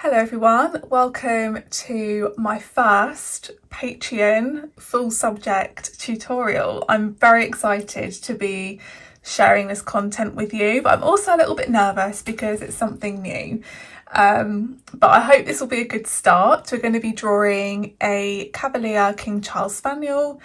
Hello everyone, welcome to my first Patreon full subject tutorial. I'm very excited to be sharing this content with you, but I'm also a little bit nervous because it's something new. But I hope this will be a good start. We're going to be drawing a Cavalier King Charles Spaniel.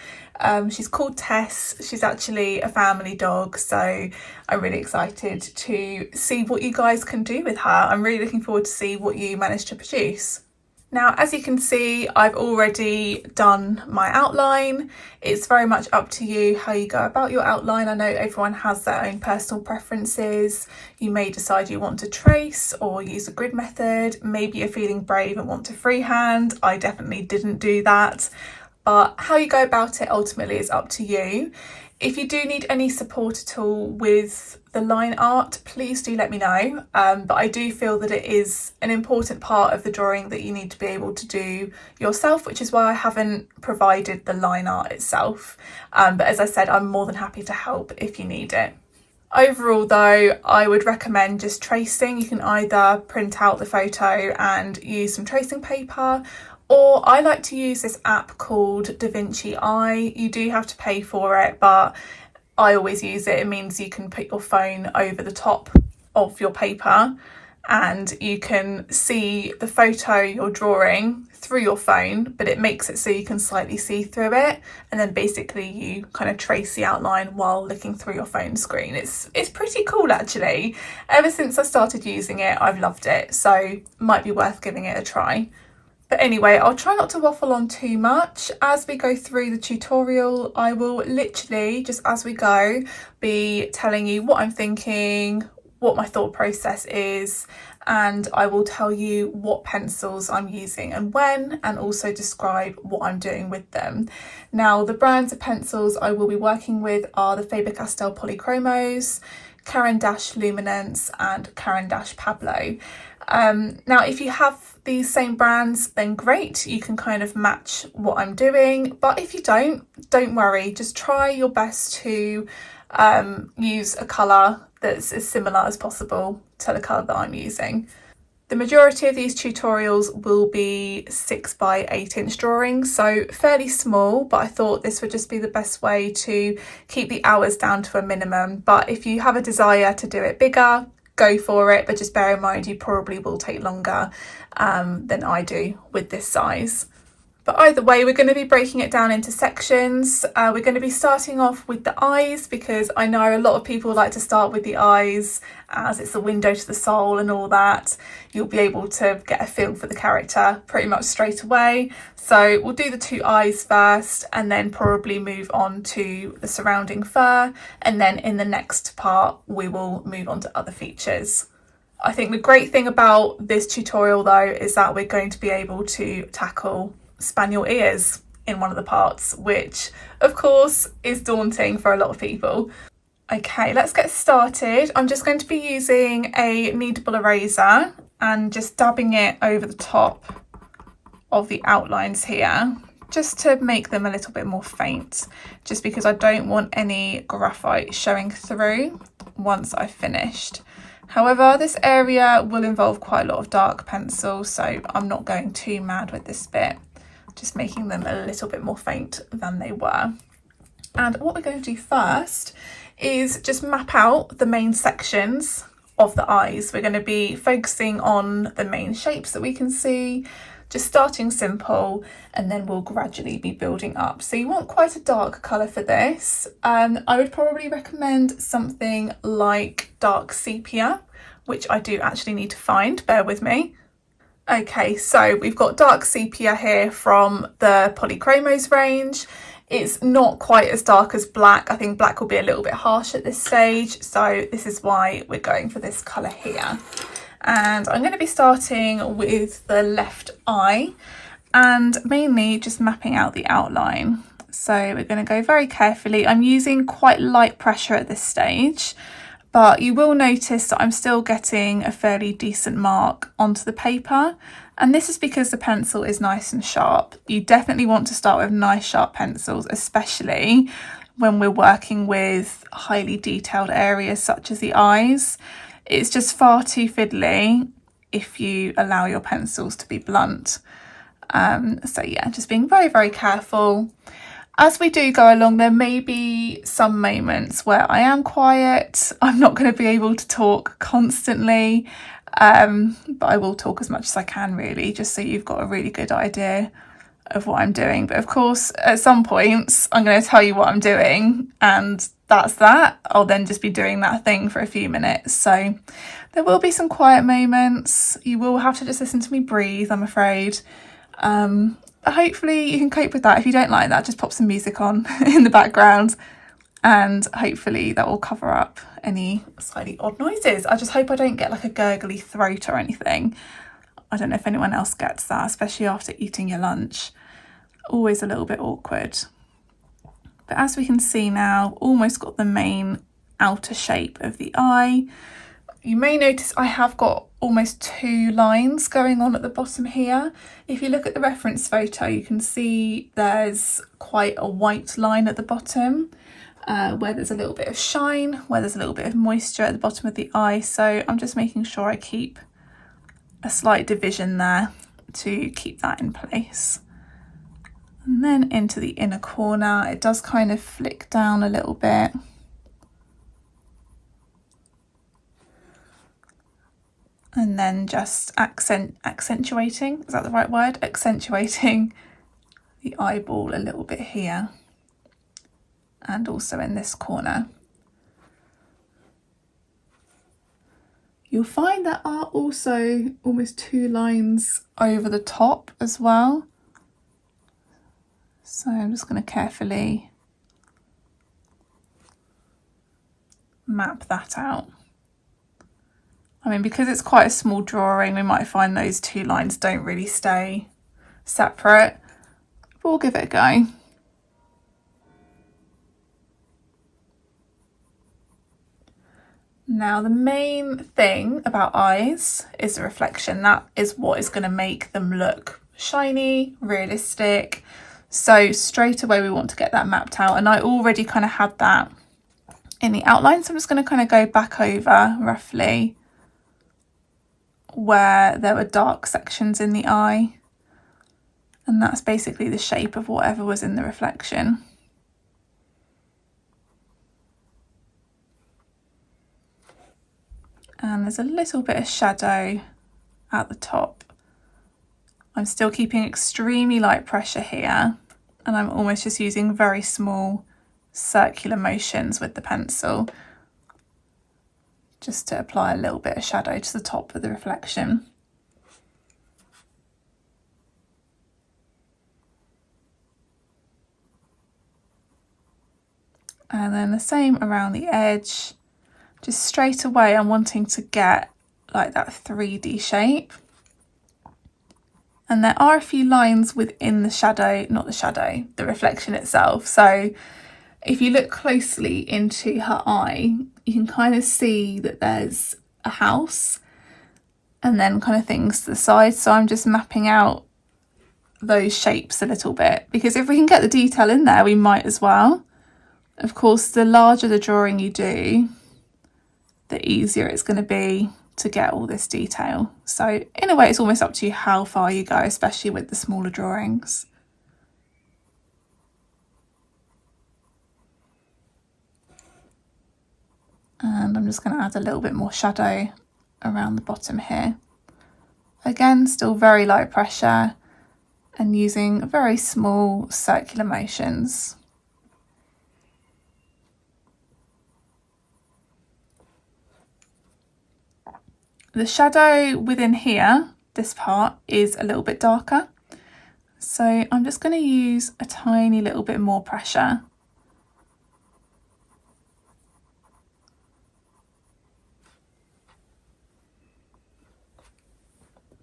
She's called Tess. She's actually a family dog, so I'm really excited to see what you guys can do with her. I'm really looking forward to see what you manage to produce. Now, as you can see, I've already done my outline. It's very much up to you how you go about your outline. I know everyone has their own personal preferences. You may decide you want to trace or use a grid method. Maybe you're feeling brave and want to freehand. I definitely didn't do that. But how you go about it ultimately is up to you. If you do need any support at all with the line art, please do let me know. But I do feel that it is an important part of the drawing that you need to be able to do yourself, which is why I haven't provided the line art itself. But as I said, I'm more than happy to help if you need it. Overall though, I would recommend just tracing. You can either print out the photo and use some tracing paper, or I like to use this app called DaVinci Eye. You do have to pay for it, but I always use it. It means you can put your phone over the top of your paper and you can see the photo you're drawing through your phone, but it makes it so you can slightly see through it, and then basically you kind of trace the outline while looking through your phone screen. It's pretty cool actually. Ever since I started using it, I've loved it, so might be worth giving it a try. But anyway, I'll try not to waffle on too much. As we go through the tutorial, I will literally, just as we go, be telling you what I'm thinking, what my thought process is, and I will tell you what pencils I'm using and when, and also describe what I'm doing with them. Now, the brands of pencils I will be working with are the FABER POLYCHROMOS, CARAN-LUMINANCE and CARAN-PABLOS. Now, if you have these same brands, then great, you can kind of match what I'm doing. But if you don't worry, just try your best to use a colour that's as similar as possible to the colour that I'm using. The majority of these tutorials will be 6 by 8 inch drawings, so fairly small, but I thought this would just be the best way to keep the hours down to a minimum. But if you have a desire to do it bigger, go for it, but just bear in mind you probably will take longer than I do with this size. But either way, we're going to be breaking it down into sections. We're going to be starting off with the eyes, because I know a lot of people like to start with the eyes as it's the window to the soul and all that. You'll be able to get a feel for the character pretty much straight away. So we'll do the 2 eyes first and then probably move on to the surrounding fur. And then in the next part, we will move on to other features. I think the great thing about this tutorial though is that we're going to be able to tackle spaniel ears in one of the parts, which of course is daunting for a lot of people. Okay, let's get started. I'm just going to be using a kneadable eraser and just dabbing it over the top of the outlines here, just to make them a little bit more faint, just because I don't want any graphite showing through once I've finished. However, this area will involve quite a lot of dark pencil, so I'm not going too mad with this bit, just making them a little bit more faint than they were. And what we're going to do first is just map out the main sections of the eyes. We're going to be focusing on the main shapes that we can see, just starting simple, and then we'll gradually be building up. So you want quite a dark colour for this. I would probably recommend something like dark sepia, which I do actually need to find, bear with me. Okay, so we've got dark sepia here from the POLYCHROMOS range. It's not quite as dark as black. I think black will be a little bit harsh at this stage, so this is why we're going for this colour here. And I'm going to be starting with the left eye and mainly just mapping out the outline. So we're going to go very carefully. I'm using quite light pressure at this stage, but you will notice that I'm still getting a fairly decent mark onto the paper. And this is because the pencil is nice and sharp. You definitely want to start with nice sharp pencils, especially when we're working with highly detailed areas such as the eyes. It's just far too fiddly if you allow your pencils to be blunt. So yeah, just being very, very careful. As we do go along, there may be some moments where I am quiet. I'm not going to be able to talk constantly, but I will talk as much as I can, really, just so you've got a really good idea of what I'm doing. But of course, at some points, I'm going to tell you what I'm doing, and that's that. I'll then just be doing that thing for a few minutes. So there will be some quiet moments. You will have to just listen to me breathe, I'm afraid. Hopefully you can cope with that. If you don't like that, just pop some music on in the background, and hopefully that will cover up any slightly odd noises. I just hope I don't get like a gurgly throat or anything. I don't know if anyone else gets that, especially after eating your lunch. Always a little bit awkward. But as we can see now, almost got the main outer shape of the eye. You may notice I have got almost 2 lines going on at the bottom here. If you look at the reference photo, you can see there's quite a white line at the bottom, where there's a little bit of shine, where there's a little bit of moisture at the bottom of the eye. So I'm just making sure I keep a slight division there to keep that in place. And then into the inner corner, it does kind of flick down a little bit. And then just accentuating, is that the right word? Accentuating the eyeball a little bit here, and also in this corner. You'll find there are also almost 2 lines over the top as well. So I'm just going to carefully map that out. I mean, because it's quite a small drawing, we might find those 2 lines don't really stay separate, but we'll give it a go. Now, the main thing about eyes is the reflection. That is what is going to make them look shiny, realistic. So straight away we want to get that mapped out, and I already kind of had that in the outline, so I'm just going to kind of go back over roughly where there were dark sections in the eye, and that's basically the shape of whatever was in the reflection. And there's a little bit of shadow at the top. I'm still keeping extremely light pressure here, and I'm almost just using very small circular motions with the pencil just to apply a little bit of shadow to the top of the reflection. And then the same around the edge. Just straight away I'm wanting to get like that 3D shape. And there are a few lines within the shadow, not the shadow, the reflection itself. So if you look closely into her eye, you can kind of see that there's a house and then kind of things to the side. So I'm just mapping out those shapes a little bit, because if we can get the detail in there, we might as well. Of course, the larger the drawing you do, the easier it's going to be to get all this detail. So in a way, it's almost up to you how far you go, especially with the smaller drawings. And I'm just going to add a little bit more shadow around the bottom here. Again, still very light pressure and using very small circular motions. The shadow within here, this part, is a little bit darker. So I'm just going to use a tiny little bit more pressure.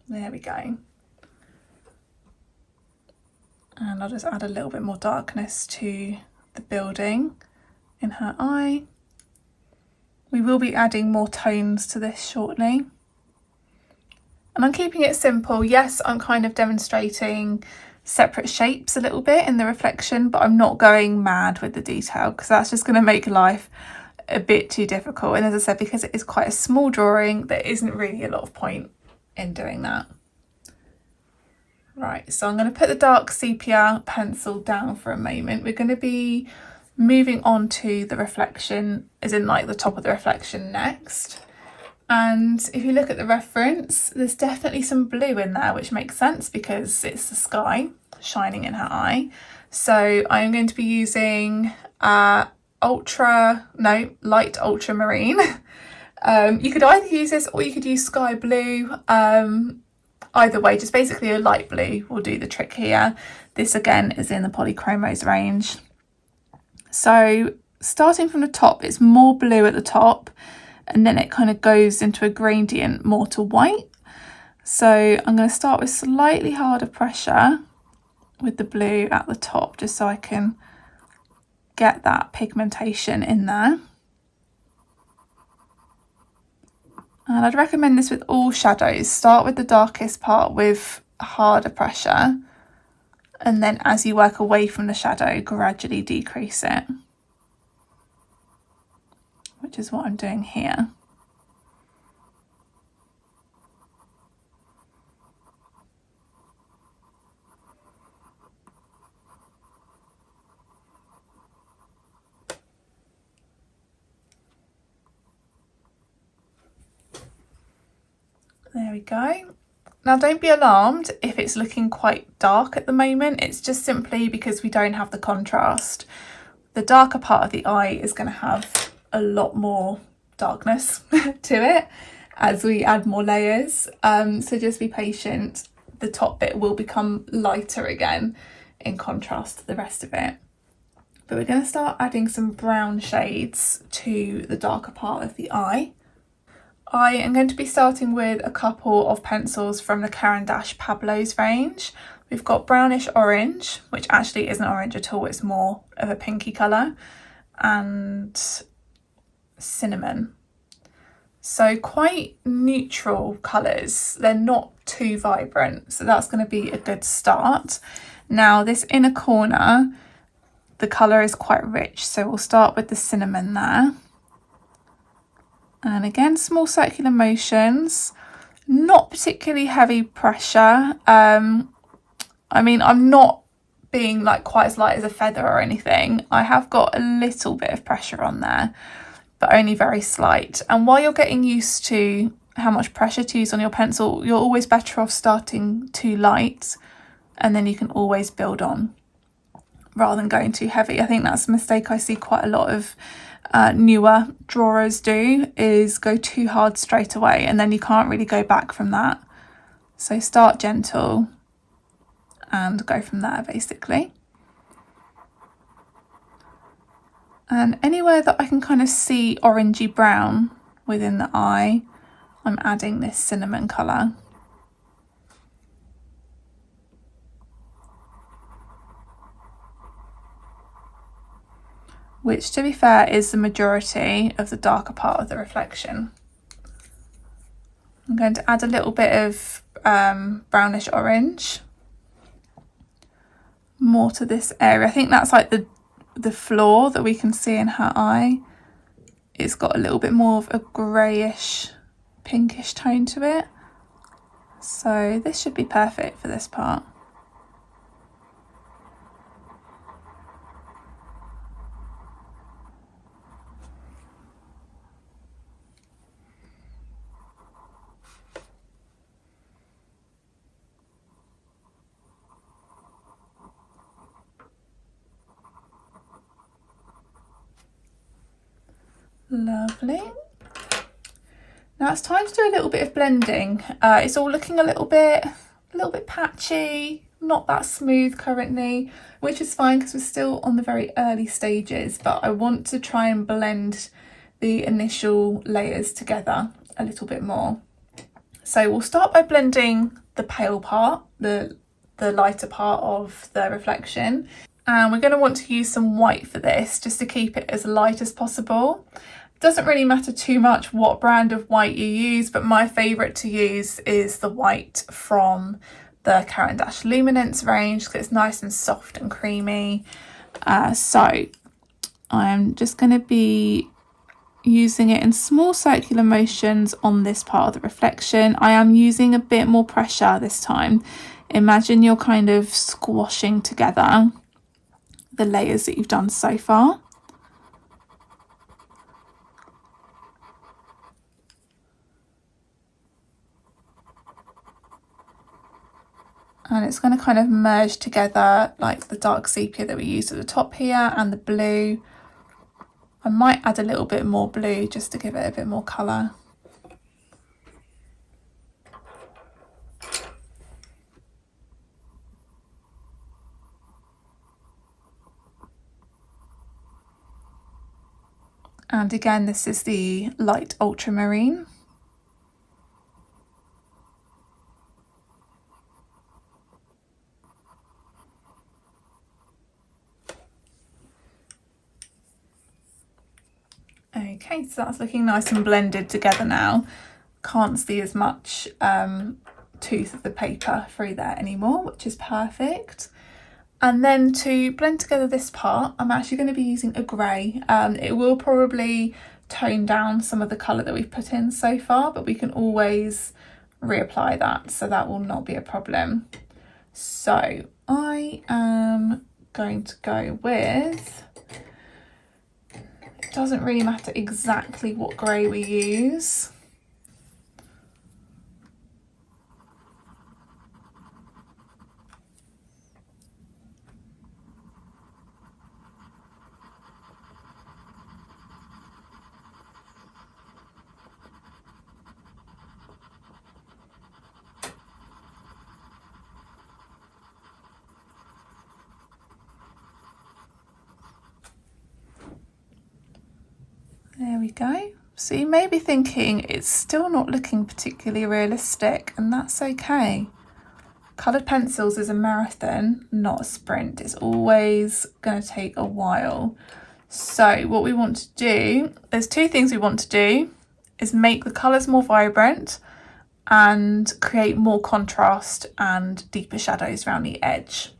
There we go. And I'll just add a little bit more darkness to the building in her eye. We will be adding more tones to this shortly. And I'm keeping it simple. Yes, I'm kind of demonstrating separate shapes a little bit in the reflection, but I'm not going mad with the detail because that's just going to make life a bit too difficult. And as I said, because it is quite a small drawing, there isn't really a lot of point in doing that. Right, so I'm going to put the dark sepia pencil down for a moment. We're going to be moving on to the reflection, as in like the top of the reflection next. And if you look at the reference, there's definitely some blue in there, which makes sense because it's the sky shining in her eye. So I'm going to be using light ultramarine. You could either use this or you could use sky blue. Either way, just basically a light blue will do the trick here. This again is in the POLYCHROMOS range. So starting from the top, it's more blue at the top, and then it kind of goes into a gradient more to white. So I'm going to start with slightly harder pressure with the blue at the top, just so I can get that pigmentation in there. And I'd recommend this with all shadows. Start with the darkest part with harder pressure, and then as you work away from the shadow, gradually decrease it, which is what I'm doing here. There we go. Now don't be alarmed if it's looking quite dark at the moment. It's just simply because we don't have the contrast. The darker part of the eye is going to have a lot more darkness to it as we add more layers. So just be patient. The top bit will become lighter again in contrast to the rest of it. But we're going to start adding some brown shades to the darker part of the eye. I am going to be starting with a couple of pencils from the CARAN PABLOS range. We've got Brownish Orange, which actually isn't orange at all, it's more of a pinky colour, and Cinnamon. So quite neutral colours, they're not too vibrant, so that's going to be a good start. Now this inner corner, the colour is quite rich, so we'll start with the Cinnamon there. And again, small circular motions, not particularly heavy pressure. I mean, I'm not being like quite as light as a feather or anything. I have got a little bit of pressure on there, but only very slight. And while you're getting used to how much pressure to use on your pencil, you're always better off starting too light, and then you can always build on rather than going too heavy. I think that's a mistake I see quite a lot of newer drawers do, is go too hard straight away and then you can't really go back from that. So start gentle and go from there basically. And anywhere that I can kind of see orangey brown within the eye, I'm adding this cinnamon colour. Which, to be fair, is the majority of the darker part of the reflection. I'm going to add a little bit of brownish orange more to this area. I think that's like the flaw that we can see in her eye. It's got a little bit more of a greyish, pinkish tone to it. So this should be perfect for this part. Lovely. Now it's time to do a little bit of blending. It's all looking a little bit patchy, not that smooth currently, which is fine because we're still on the very early stages, but I want to try and blend the initial layers together a little bit more. So we'll start by blending the pale part, the lighter part of the reflection. And we're going to want to use some white for this, just to keep it as light as possible. It doesn't really matter too much what brand of white you use, but my favourite to use is the white from the CARAN LUMINANCE range, because it's nice and soft and creamy. So I'm just going to be using it in small circular motions on this part of the reflection. I am using a bit more pressure this time. Imagine you're kind of squashing together the layers that you've done so far. And it's going to kind of merge together, like the dark sepia that we used at the top here and the blue. I might add a little bit more blue just to give it a bit more colour. And again, this is the light ultramarine. Okay, so that's looking nice and blended together now. Can't see as much tooth of the paper through there anymore, which is perfect. And then to blend together this part, I'm actually going to be using a grey. It will probably tone down some of the colour that we've put in so far, but we can always reapply that, so that will not be a problem. So I am going to go with, it doesn't really matter exactly what grey we use. There we go. So you may be thinking it's still not looking particularly realistic, and that's okay. Coloured pencils is a marathon, not a sprint. It's always going to take a while. So what we want to do, there's two things we want to do, is make the colours more vibrant and create more contrast and deeper shadows around the edge.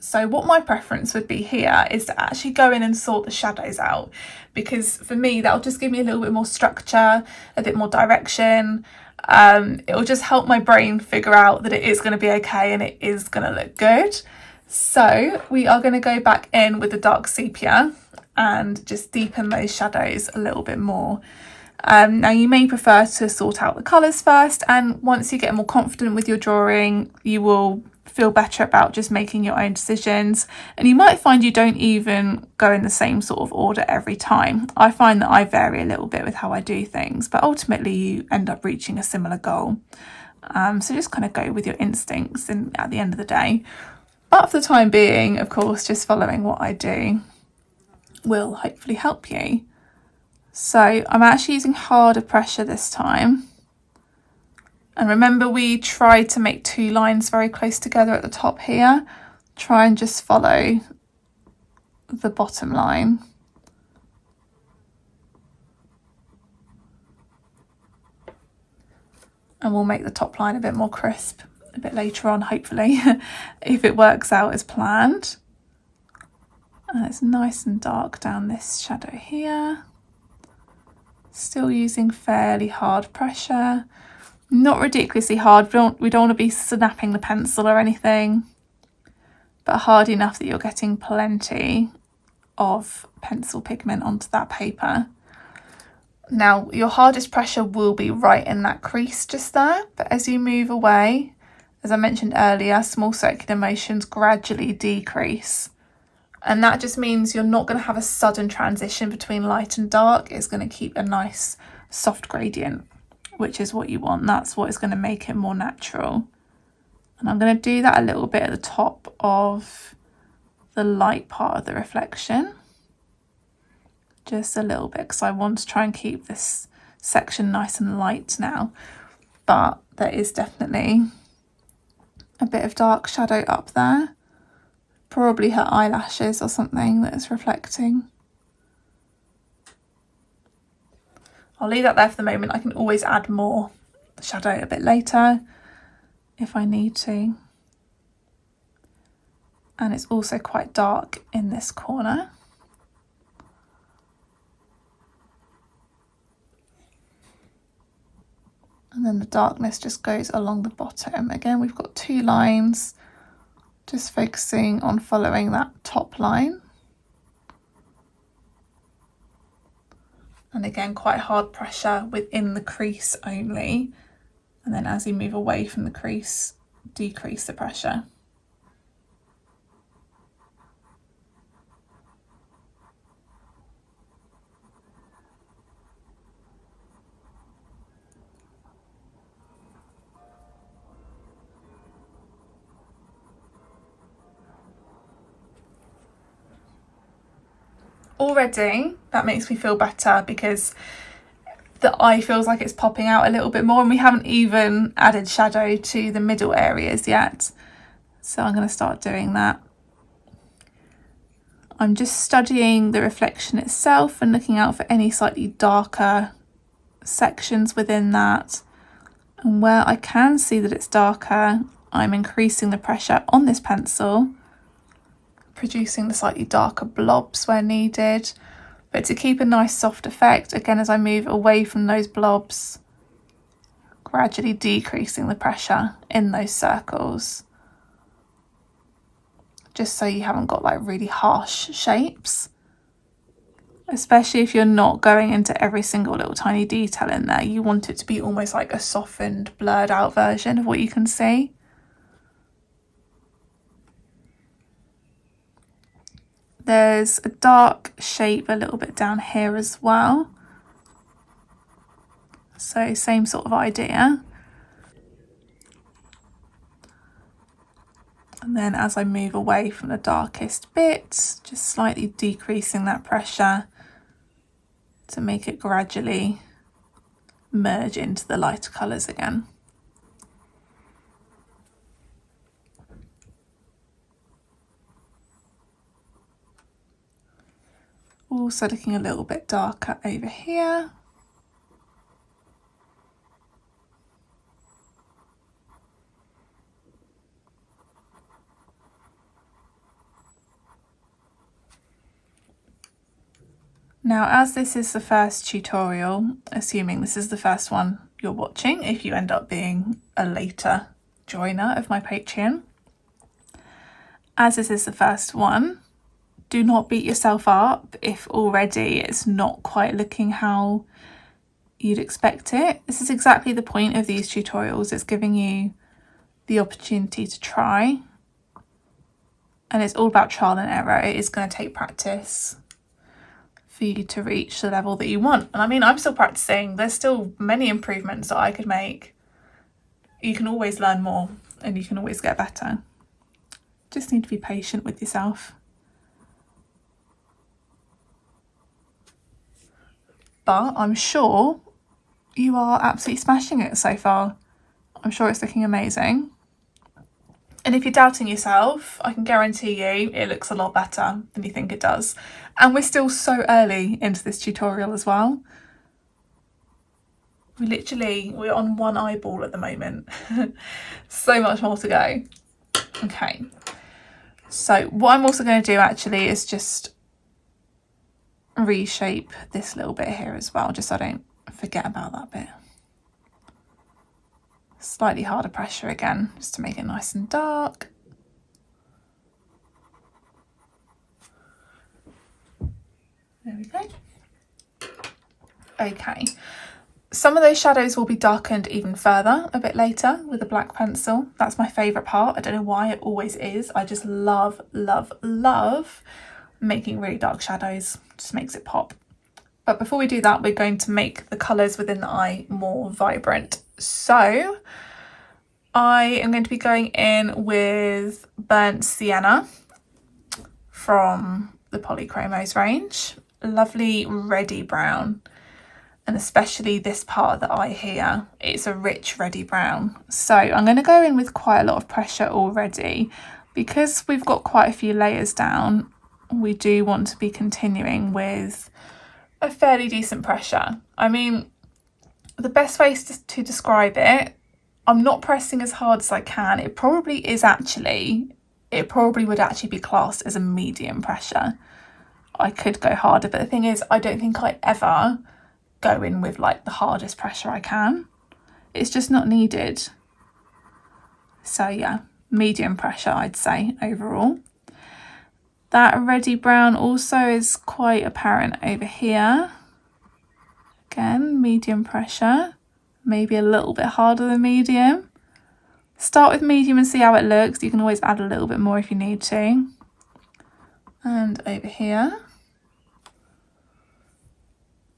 So what my preference would be here is to actually go in and sort the shadows out, because for me that'll just give me a little bit more structure, a bit more direction. It will just help my brain figure out that it is going to be okay and it is going to look good. So we are going to go back in with the dark sepia and just deepen those shadows a little bit more. Now you may prefer to sort out the colours first, and once you get more confident with your drawing, you will feel better about just making your own decisions, and you might find you don't even go in the same sort of order every time. I find that I vary a little bit with how I do things, but ultimately you end up reaching a similar goal. So just kind of go with your instincts and at the end of the day. But for the time being, of course, just following what I do will hopefully help you. So I'm actually using harder pressure this time. And remember, we tried to make two lines very close together at the top here. Try and just follow the bottom line. And we'll make the top line a bit more crisp a bit later on, hopefully, if it works out as planned. And it's nice and dark down this shadow here. Still using fairly hard pressure. Not ridiculously hard, we don't want to be snapping the pencil or anything, but hard enough that you're getting plenty of pencil pigment onto that paper. Now your hardest pressure will be right in that crease just there, but as you move away, as I mentioned earlier, small circular motions gradually decrease. And that just means you're not going to have a sudden transition between light and dark. It's going to keep a nice soft gradient, which is what you want. That's what is going to make it more natural. And I'm going to do that a little bit at the top of the light part of the reflection. Just a little bit, because I want to try and keep this section nice and light now. But there is definitely a bit of dark shadow up there. Probably her eyelashes or something that is reflecting. I'll leave that there for the moment. I can always add more shadow a bit later if I need to. And it's also quite dark in this corner. And then the darkness just goes along the bottom. Again, we've got 2 lines, just focusing on following that top line. And again, quite hard pressure within the crease only. And then as you move away from the crease, decrease the pressure. Already that makes me feel better because the eye feels like it's popping out a little bit more, and we haven't even added shadow to the middle areas yet. So I'm going to start doing that. I'm just studying the reflection itself and looking out for any slightly darker sections within that. And where I can see that it's darker, I'm increasing the pressure on this pencil, producing the slightly darker blobs where needed, but to keep a nice soft effect, again, as I move away from those blobs, gradually decreasing the pressure in those circles, just so you haven't got like really harsh shapes, especially if you're not going into every single little tiny detail in there. You want it to be almost like a softened, blurred out version of what you can see. There's a dark shape a little bit down here as well. So same sort of idea. And then as I move away from the darkest bits, just slightly decreasing that pressure to make it gradually merge into the lighter colours again. Also looking a little bit darker over here. Now, as this is the first tutorial, assuming this is the first one you're watching, if you end up being a later joiner of my Patreon, as this is the first one, do not beat yourself up if already it's not quite looking how you'd expect it. This is exactly the point of these tutorials. It's giving you the opportunity to try. And it's all about trial and error. It is going to take practice for you to reach the level that you want. And I mean, I'm still practicing. There's still many improvements that I could make. You can always learn more and you can always get better. Just need to be patient with yourself. But I'm sure you are absolutely smashing it so far. I'm sure it's looking amazing. And if you're doubting yourself, I can guarantee you it looks a lot better than you think it does. And we're still so early into this tutorial as well. We're on one eyeball at the moment. So much more to go. Okay. So what I'm also going to do actually is just reshape this little bit here as well, just so I don't forget about that bit. Slightly harder pressure again, just to make it nice and dark. There we go. Okay, some of those shadows will be darkened even further a bit later with a black pencil. That's my favourite part. I don't know why, it always is. I just love, love, love making really dark shadows. Just makes it pop. But before we do that, we're going to make the colours within the eye more vibrant. So I am going to be going in with burnt sienna from the POLYCHROMOS range. Lovely reddy brown, and especially this part of the eye here, it's a rich reddy brown. So I'm going to go in with quite a lot of pressure already. Because we've got quite a few layers down, we do want to be continuing with a fairly decent pressure. I mean, the best way to describe it, I'm not pressing as hard as I can. It probably would actually be classed as a medium pressure. I could go harder, but the thing is, I don't think I ever go in with like the hardest pressure I can. it's just not needed. So yeah, medium pressure I'd say overall. That reddy brown also is quite apparent over here. Again, medium pressure, maybe a little bit harder than medium. Start with medium and see how it looks. You can always add a little bit more if you need to. And over here.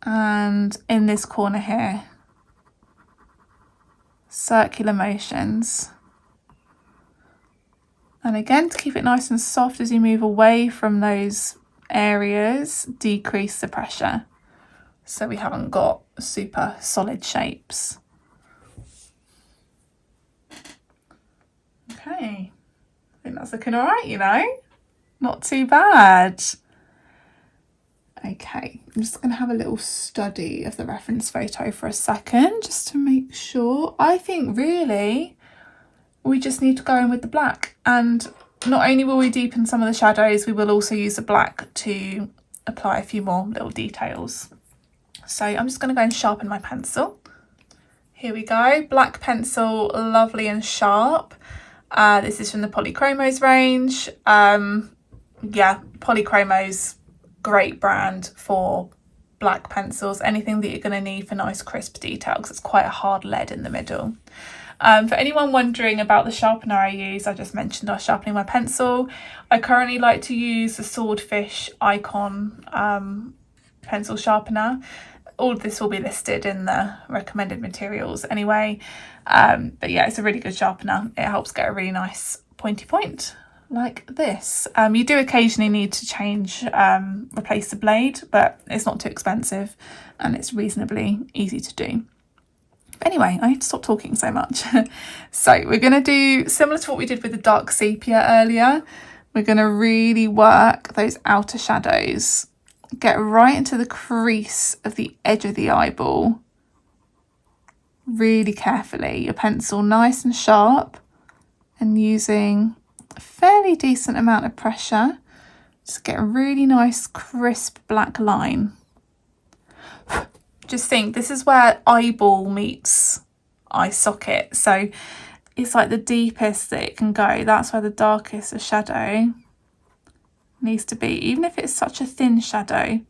And in this corner here. Circular motions. And again, to keep it nice and soft as you move away from those areas, decrease the pressure. So we haven't got super solid shapes. Okay, I think that's looking all right, you know, not too bad. Okay, I'm just going to have a little study of the reference photo for a second, just to make sure. I think really we just need to go in with the black, and not only will we deepen some of the shadows, we will also use the black to apply a few more little details. So I'm just going to go and sharpen my pencil. Here we go, black pencil, lovely and sharp. This is from the POLYCHROMOS range. Yeah, POLYCHROMOS, great brand for black pencils, anything that you're going to need for nice crisp detail, because it's quite a hard lead in the middle. For anyone wondering about the sharpener I use, I just mentioned I was sharpening my pencil. I currently like to use the Swordfish Icon pencil sharpener. All of this will be listed in the recommended materials anyway. But yeah, it's a really good sharpener. It helps get a really nice pointy point like this. You do occasionally need to change, replace the blade, but it's not too expensive and it's reasonably easy to do. Anyway, I need to stop talking so much. So we're going to do similar to what we did with the dark sepia earlier. We're going to really work those outer shadows. Get right into the crease of the edge of the eyeball. Really carefully. Your pencil nice and sharp, and using a fairly decent amount of pressure. Just get a really nice crisp black line. Just think, this is where eyeball meets eye socket. So it's like the deepest that it can go. That's where the darkest the shadow needs to be. Even if it's such a thin shadow,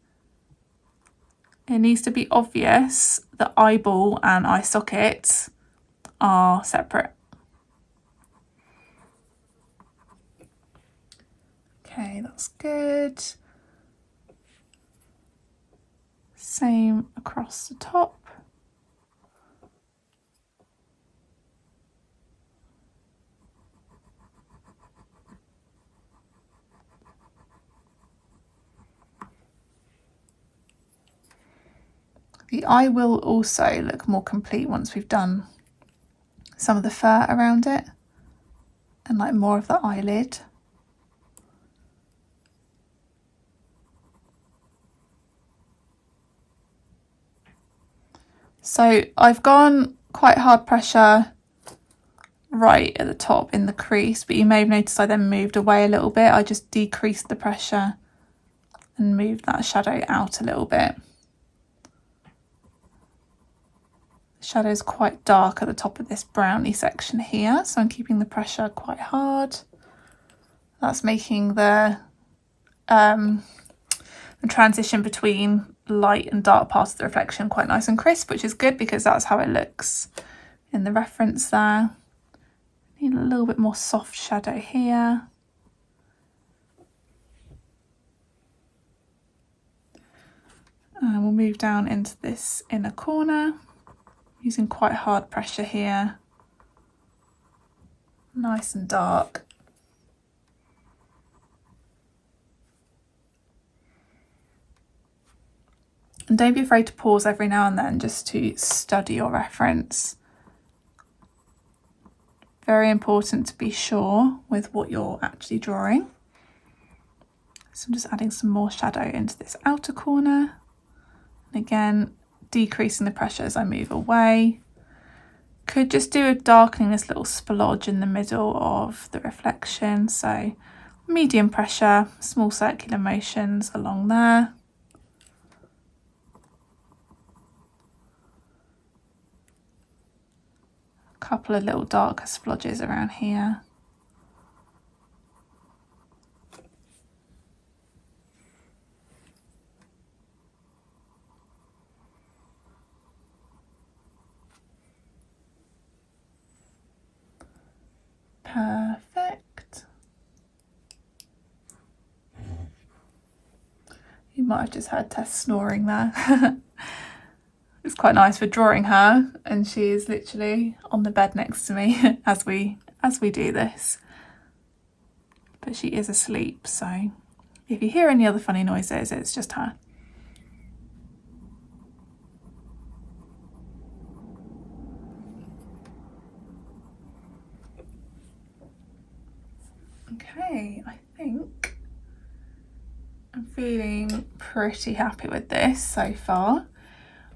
it needs to be obvious that eyeball and eye socket are separate. Okay, that's good. Same across the top. The eye will also look more complete once we've done some of the fur around it and like more of the eyelid. So I've gone quite hard pressure right at the top in the crease, but you may have noticed I then moved away a little bit. I just decreased the pressure and moved that shadow out a little bit. The shadow is quite dark at the top of this browny section here, so I'm keeping the pressure quite hard. That's making the transition between light and dark parts of the reflection quite nice and crisp, which is good because that's how it looks in the reference there. Need a little bit more soft shadow here. And we'll move down into this inner corner using quite hard pressure here. Nice and dark. And don't be afraid to pause every now and then just to study your reference. Very important to be sure with what you're actually drawing. So I'm just adding some more shadow into this outer corner. And again, decreasing the pressure as I move away. Could just do a darkening this little splodge in the middle of the reflection. So medium pressure, small circular motions along there. couple of little darker splodges around here. Perfect. You might have just heard Tess snoring there. It's quite nice for drawing her, and she is literally on the bed next to me as we do this. But she is asleep, so if you hear any other funny noises, it's just her. Okay, I think I'm feeling pretty happy with this so far.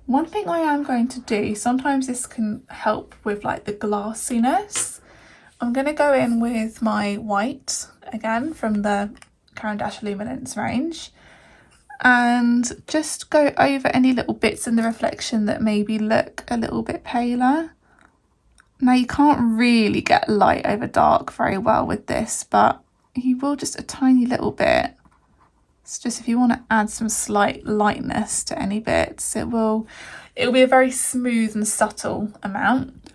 One thing I am going to do, sometimes this can help with like the glassiness. I'm going to go in with my white again from the CARAN Luminance range and just go over any little bits in the reflection that maybe look a little bit paler. Now you can't really get light over dark very well with this, but you will just a tiny little bit. It's just if you want to add some slight lightness to any bits, it'll be a very smooth and subtle amount,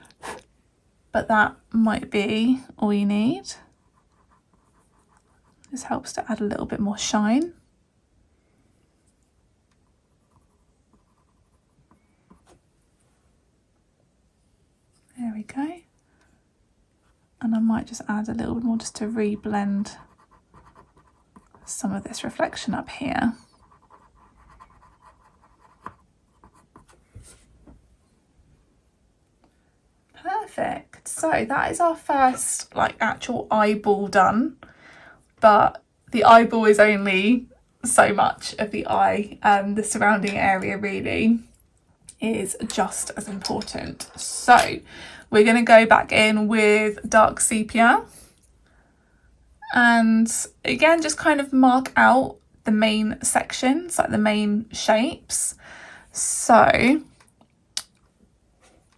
but that might be all you need. This helps to add a little bit more shine. There we go. And I might just add a little bit more just to re-blend some of this reflection up here. Perfect. So that is our first like actual eyeball done, but the eyeball is only so much of the eye. The surrounding area really is just as important. So we're going to go back in with dark sepia. And again, just kind of mark out the main sections, like the main shapes. So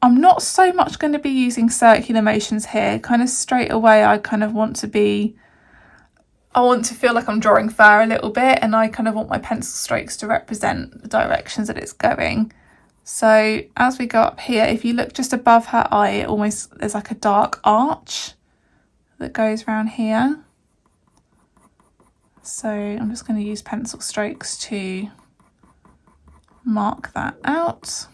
I'm not so much going to be using circular motions here. Kind of straight away, I kind of want to feel like I'm drawing fur a little bit, and I kind of want my pencil strokes to represent the directions that it's going. So as we go up here, if you look just above her eye, there's like a dark arch that goes around here. So I'm just going to use pencil strokes to mark that out.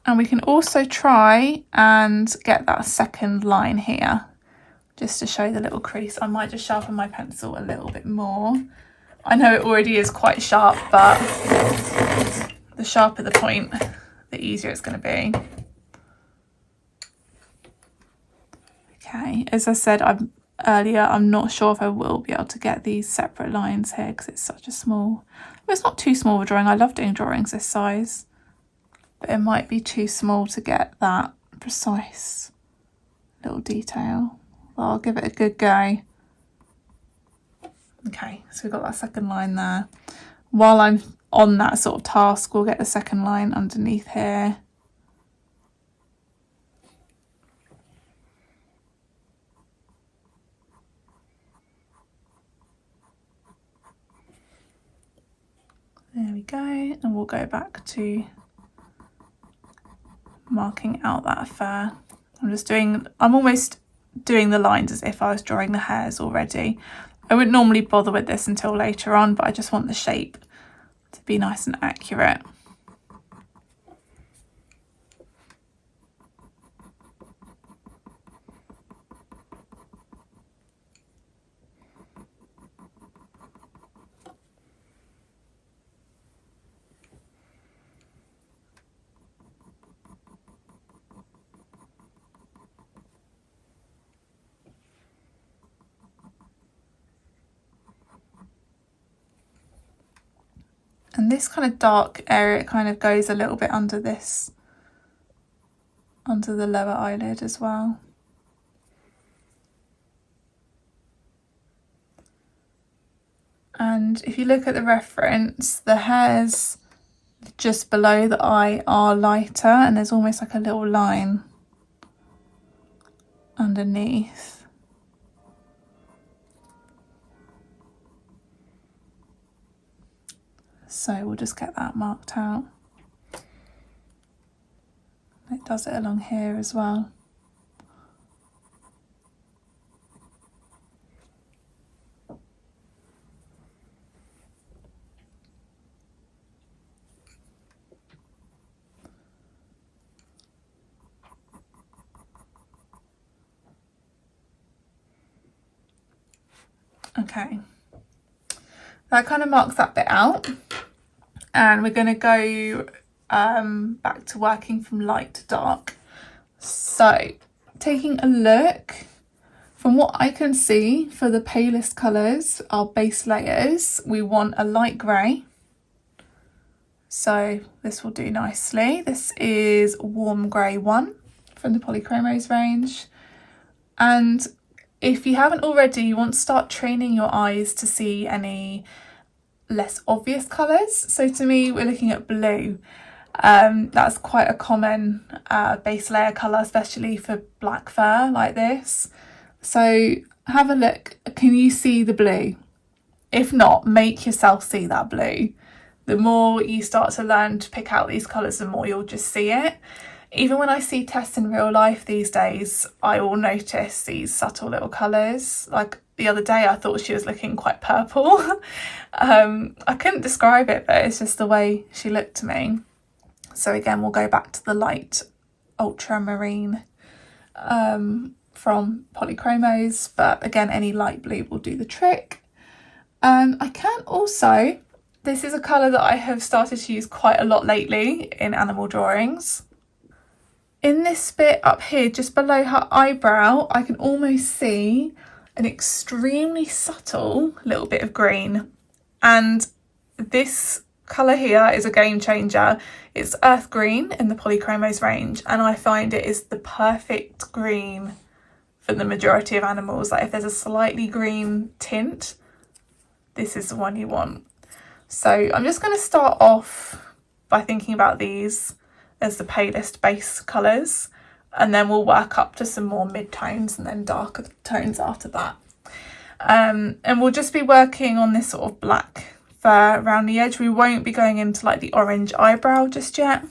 And we can also try and get that second line here, just to show the little crease. I might just sharpen my pencil a little bit more. I know it already is quite sharp, but the sharper the point, the easier it's going to be. Okay, as I said earlier, I'm not sure if I will be able to get these separate lines here because it's such a small, well, it's not too small of a drawing. I love doing drawings this size, but it might be too small to get that precise little detail. Well, I'll give it a good go. Okay, so we've got that second line there. While I'm on that sort of task, we'll get the second line underneath here. There we go, and we'll go back to marking out that fur. I'm almost doing the lines as if I was drawing the hairs already. I wouldn't normally bother with this until later on, but I just want the shape to be nice and accurate. And this kind of dark area, it kind of goes a little bit under the lower eyelid as well. And if you look at the reference, the hairs just below the eye are lighter, and there's almost like a little line underneath. So we'll just get that marked out. It does it along here as well. Okay, that kind of marks that bit out, and we're going to go back to working from light to dark. So taking a look, from what I can see for the palest colours, our base layers, we want a light grey. So this will do nicely. This is Warm Grey 1 from the POLYCHROMOS range. And if you haven't already, you want to start training your eyes to see any less obvious colours. So to me, we're looking at blue. That's quite a common base layer colour, especially for black fur like this. So have a look. Can you see the blue? If not, make yourself see that blue. The more you start to learn to pick out these colours, the more you'll just see it. Even when I see Tess in real life these days, I will notice these subtle little colours. Like the other day, I thought she was looking quite purple. I couldn't describe it, but it's just the way she looked to me. So again, we'll go back to the light ultramarine from POLYCHROMOS, but again, any light blue will do the trick. And I can also, this is a colour that I have started to use quite a lot lately in animal drawings. In this bit up here, just below her eyebrow, I can almost see an extremely subtle little bit of green. And this colour here is a game changer. It's earth green in the POLYCHROMOS range, and I find it is the perfect green for the majority of animals. Like if there's a slightly green tint, this is the one you want. So I'm just going to start off by thinking about these as the palest base colours, and then we'll work up to some more mid-tones and then darker tones after that. And we'll just be working on this sort of black fur around the edge. We won't be going into like the orange eyebrow just yet.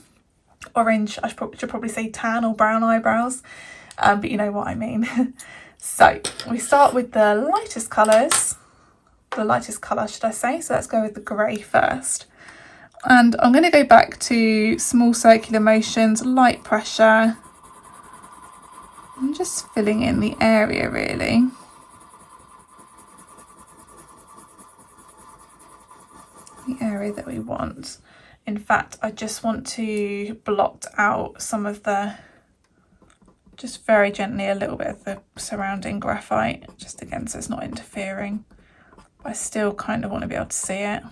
Orange, I should probably say tan or brown eyebrows, but you know what I mean. So we start with the lightest colours, the lightest colour should I say, so let's go with the grey first. And I'm going to go back to small circular motions, light pressure. I'm just filling in the area really. The area that we want. In fact, I just want to blot out some of the, just very gently, a little bit of the surrounding graphite, just again so it's not interfering. But I still kind of want to be able to see it.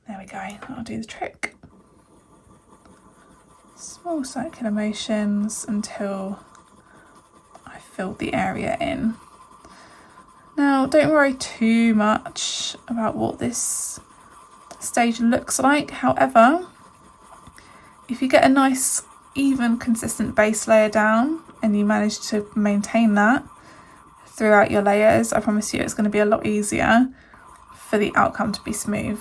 There we go, that'll do the trick. Small circular motions until I filled the area in. Now, don't worry too much about what this stage looks like. However, if you get a nice, even, consistent base layer down and you manage to maintain that throughout your layers, I promise you it's going to be a lot easier for the outcome to be smooth.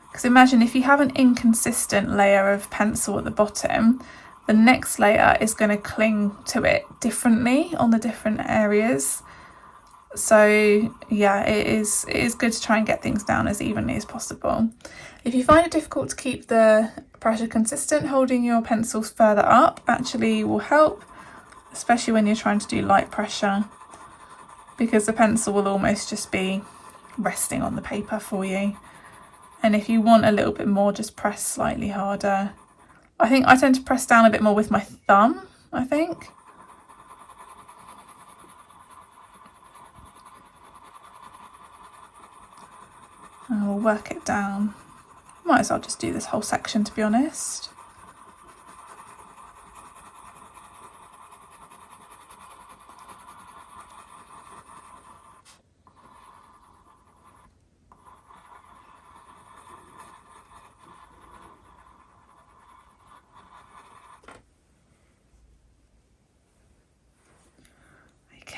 Because imagine if you have an inconsistent layer of pencil at the bottom, the next layer is going to cling to it differently on the different areas. So yeah, it is good to try and get things down as evenly as possible. If you find it difficult to keep the pressure consistent, holding your pencils further up actually will help, especially when you're trying to do light pressure, because the pencil will almost just be resting on the paper for you. And if you want a little bit more, just press slightly harder. I think I tend to press down a bit more with my thumb, I think. And we'll work it down. Might as well just do this whole section, to be honest.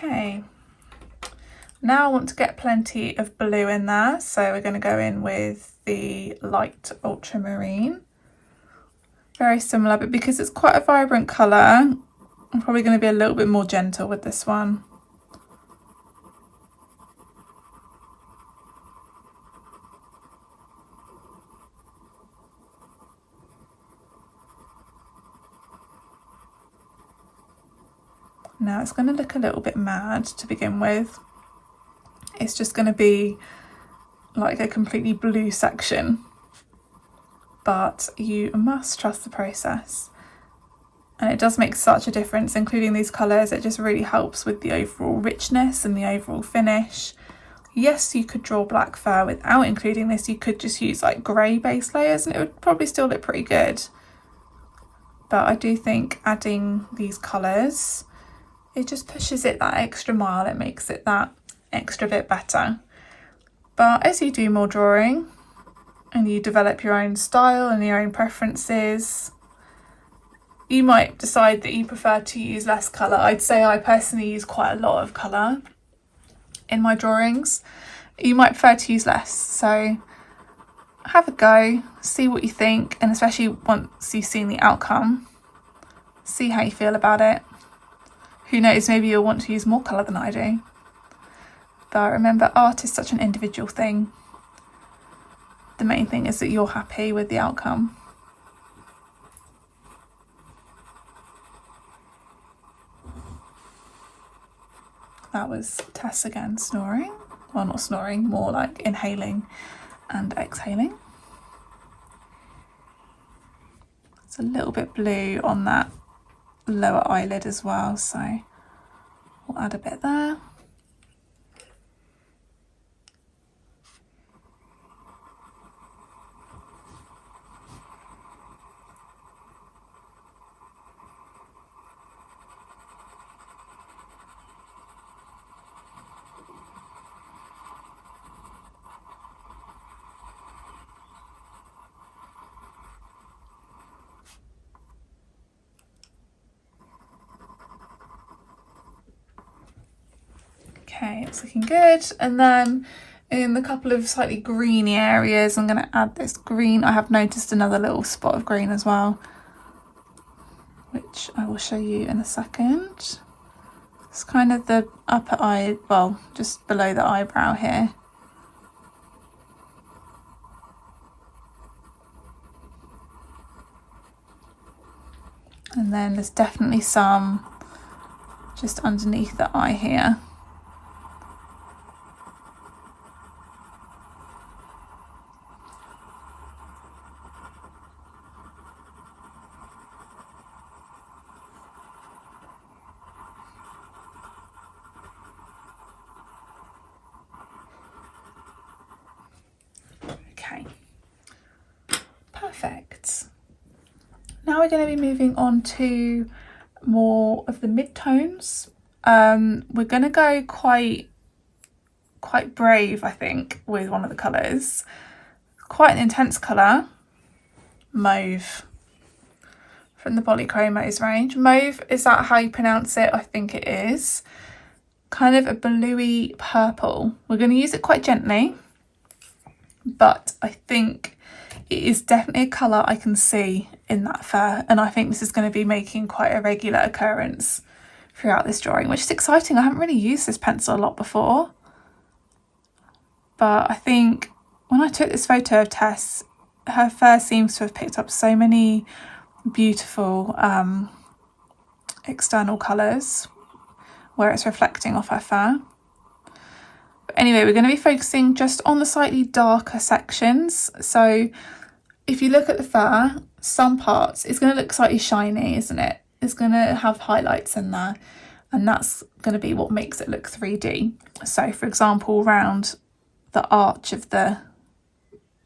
Okay, now I want to get plenty of blue in there, so we're going to go in with the light ultramarine. Very similar, but because it's quite a vibrant colour, I'm probably going to be a little bit more gentle with this one. Now it's going to look a little bit mad to begin with. It's just going to be like a completely blue section, but you must trust the process. And it does make such a difference, including these colours. It just really helps with the overall richness and the overall finish. Yes, you could draw black fur without including this. You could just use like grey base layers and it would probably still look pretty good. But I do think adding these colours, it just pushes it that extra mile. It makes it that extra bit better. But as you do more drawing and you develop your own style and your own preferences, you might decide that you prefer to use less colour. I'd say I personally use quite a lot of colour in my drawings. You might prefer to use less, so have a go, see what you think, and especially once you've seen the outcome, see how you feel about it. Who knows, maybe you'll want to use more colour than I do. But remember, art is such an individual thing. The main thing is that you're happy with the outcome. That was Tess again snoring. Well, not snoring, more like inhaling and exhaling. It's a little bit blue on that lower eyelid as well, so we'll add a bit there. Okay, it's looking good. And then in the couple of slightly greeny areas, I'm going to add this green. I have noticed another little spot of green as well, which I will show you in a second. It's kind of the upper eye, well, just below the eyebrow here. And then there's definitely some just underneath the eye here. Okay, perfect. Now we're going to be moving on to more of the mid-tones. We're going to go quite brave, I think, with one of the colours. Quite an intense colour, Mauve, from the POLYCHROMOS range. Mauve, is that how you pronounce it? I think it is. Kind of a bluey purple. We're going to use it quite gently, but I think it is definitely a colour I can see in that fur, and I think this is going to be making quite a regular occurrence throughout this drawing, which is exciting. I haven't really used this pencil a lot before, but I think when I took this photo of Tess, her fur seems to have picked up so many beautiful external colours where it's reflecting off her fur. But anyway, we're going to be focusing just on the slightly darker sections. So if you look at the fur, some parts, it's going to look slightly shiny, isn't it? It's going to have highlights in there, and that's going to be what makes it look 3D. So for example, around the arch of the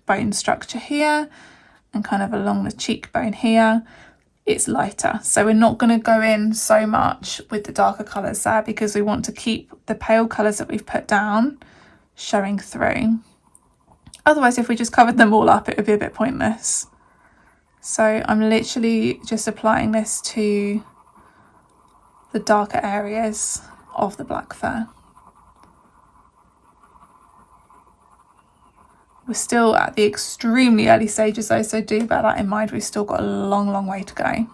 bone structure here and kind of along the cheekbone here, it's lighter. So we're not going to go in so much with the darker colours there, because we want to keep the pale colours that we've put down showing through. Otherwise, if we just covered them all up, it would be a bit pointless. So I'm literally just applying this to the darker areas of the black fur. We're still at the extremely early stages though, so do bear that in mind. We've still got a long, long way to go.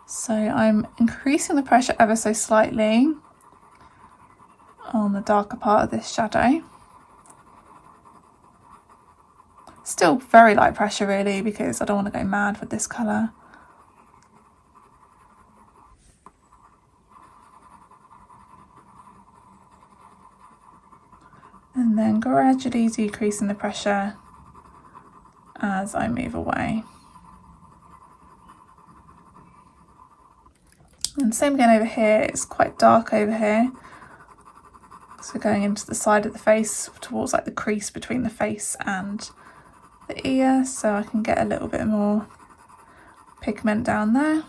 So I'm increasing the pressure ever so slightly on the darker part of this shadow. Still very light pressure really, because I don't want to go mad with this colour. And then gradually decreasing the pressure as I move away. And same again over here, it's quite dark over here. So going into the side of the face towards like the crease between the face and the ear, so I can get a little bit more pigment down there.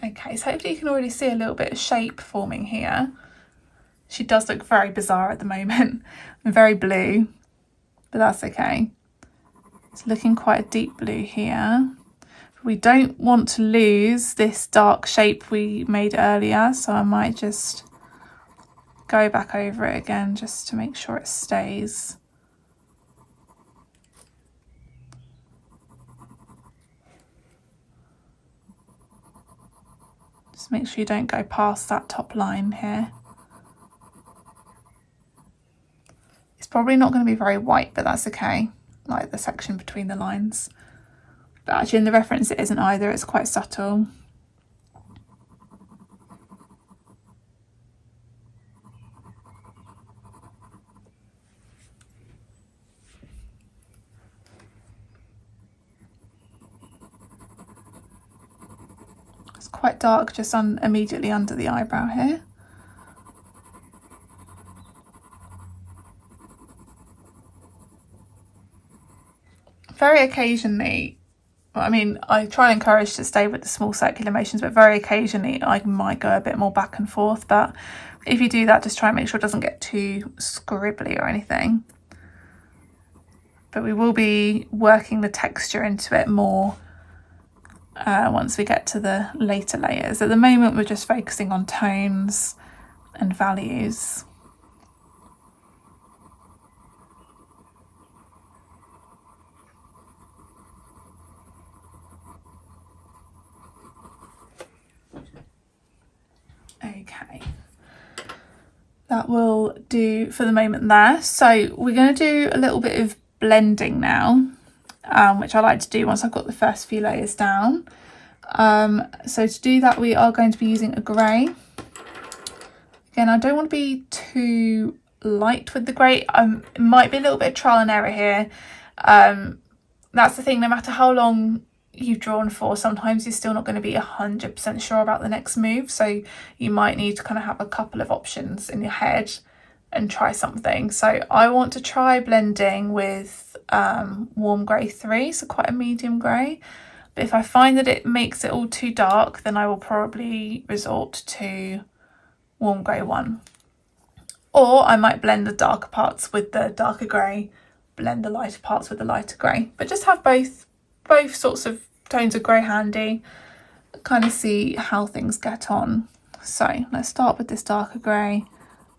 Okay, so hopefully you can already see a little bit of shape forming here. She does look very bizarre at the moment and very blue, but that's okay. It's looking quite a deep blue here. We don't want to lose this dark shape we made earlier, so I might just go back over it again just to make sure it stays. Just make sure you don't go past that top line here. It's probably not going to be very white, but that's okay, like the section between the lines. But actually in the reference it isn't either, it's quite subtle. It's quite dark just immediately under the eyebrow here. Very occasionally, I mean, I try and encourage to stay with the small circular motions, but very occasionally I might go a bit more back and forth. But if you do that, just try and make sure it doesn't get too scribbly or anything. But we will be working the texture into it more once we get to the later layers. At the moment, we're just focusing on tones and values. Okay, that will do for the moment there. So we're going to do a little bit of blending now, which I like to do once I've got the first few layers down. So to do that, we are going to be using a grey. Again, I don't want to be too light with the grey. It might be a little bit of trial and error here. That's the thing, no matter how long you've drawn for, sometimes you're still not going to be 100% sure about the next move, so you might need to kind of have a couple of options in your head and try something. So I want to try blending with warm grey 3, so quite a medium grey, but if I find that it makes it all too dark, then I will probably resort to warm grey 1, or I might blend the darker parts with the darker grey, blend the lighter parts with the lighter grey, but just have both sorts of tones of grey handy, kind of see how things get on. So let's start with this darker grey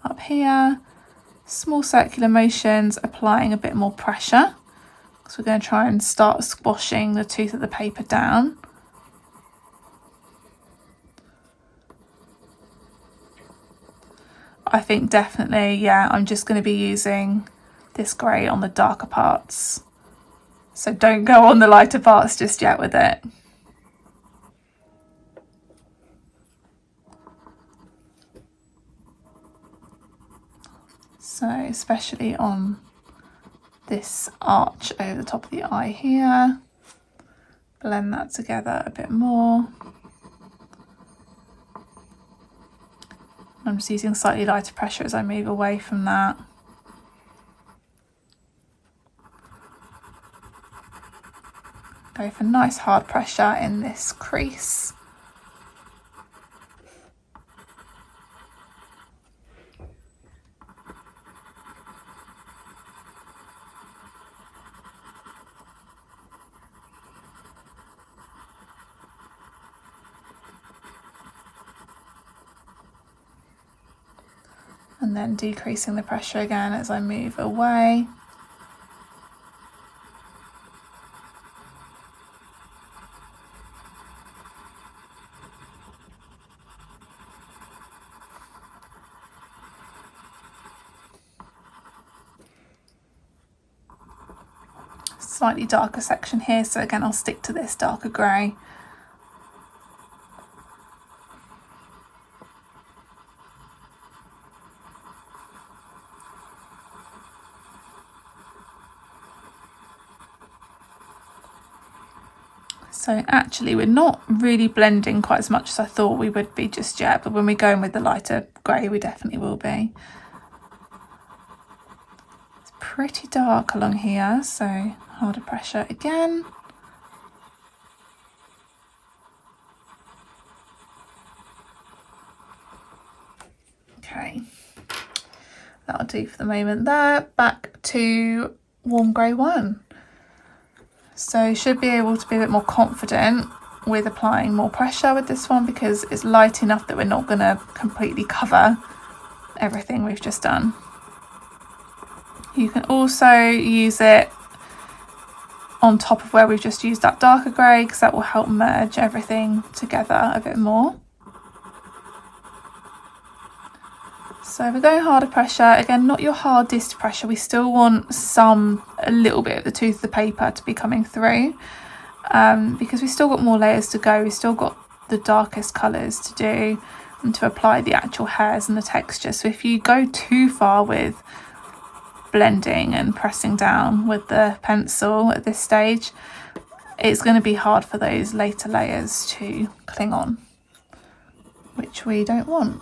up here, small circular motions, applying a bit more pressure. So we're going to try and start squashing the tooth of the paper down. I think definitely, yeah, I'm just going to be using this grey on the darker parts. So don't go on the lighter parts just yet with it. So especially on this arch over the top of the eye here, blend that together a bit more. I'm just using slightly lighter pressure as I move away from that. Go for nice hard pressure in this crease. And then decreasing the pressure again as I move away. Slightly darker section here, so again I'll stick to this darker grey. So actually we're not really blending quite as much as I thought we would be just yet, but when we go in with the lighter grey we definitely will be. It's pretty dark along here, so harder pressure again. Okay, that'll do for the moment there. Back to warm grey 1. So should be able to be a bit more confident with applying more pressure with this one because it's light enough that we're not going to completely cover everything we've just done. You can also use it on top of where we've just used that darker grey because that will help merge everything together a bit more. So we're going harder pressure, again not your hardest pressure, we still want a little bit of the tooth of the paper to be coming through because we've still got more layers to go, we've still got the darkest colours to do and to apply the actual hairs and the texture. So if you go too far with blending and pressing down with the pencil at this stage, it's going to be hard for those later layers to cling on, which we don't want.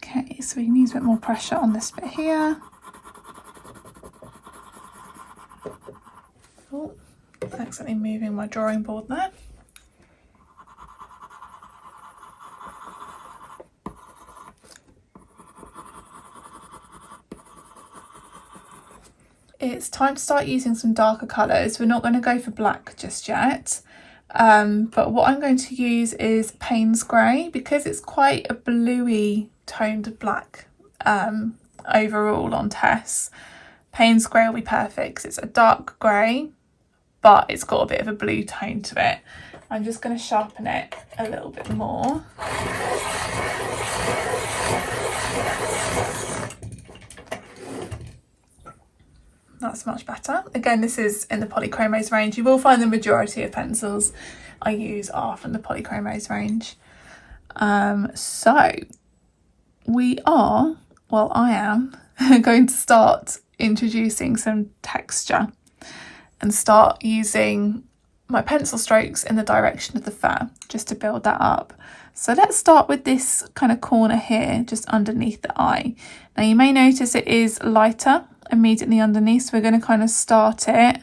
Okay, so we can use a bit more pressure on this bit here. Oh, accidentally moving my drawing board there. It's time to start using some darker colours. We're not going to go for black just yet. But what I'm going to use is Paynes grey because it's quite a bluey toned black overall on Tess. Paynes grey will be perfect because it's a dark grey but it's got a bit of a blue tone to it. I'm just going to sharpen it a little bit more. That's much better. Again, this is in the POLYCHROMOS range. You will find the majority of pencils I use are from the POLYCHROMOS range. So we are, well I am, going to start introducing some texture and start using my pencil strokes in the direction of the fur just to build that up. So let's start with this kind of corner here just underneath the eye. Now you may notice it is lighter immediately underneath, so we're going to kind of start it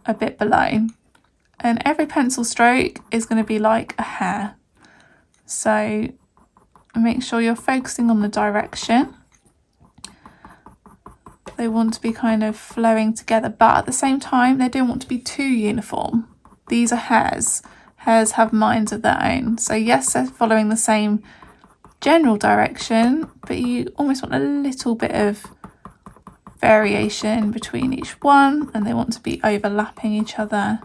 a bit below, and every pencil stroke is going to be like a hair, so make sure you're focusing on the direction. They want to be kind of flowing together, but at the same time they don't want to be too uniform. These are hairs. Hairs have minds of their own, so yes, they're following the same general direction, but you almost want a little bit of variation between each one, and they want to be overlapping each other.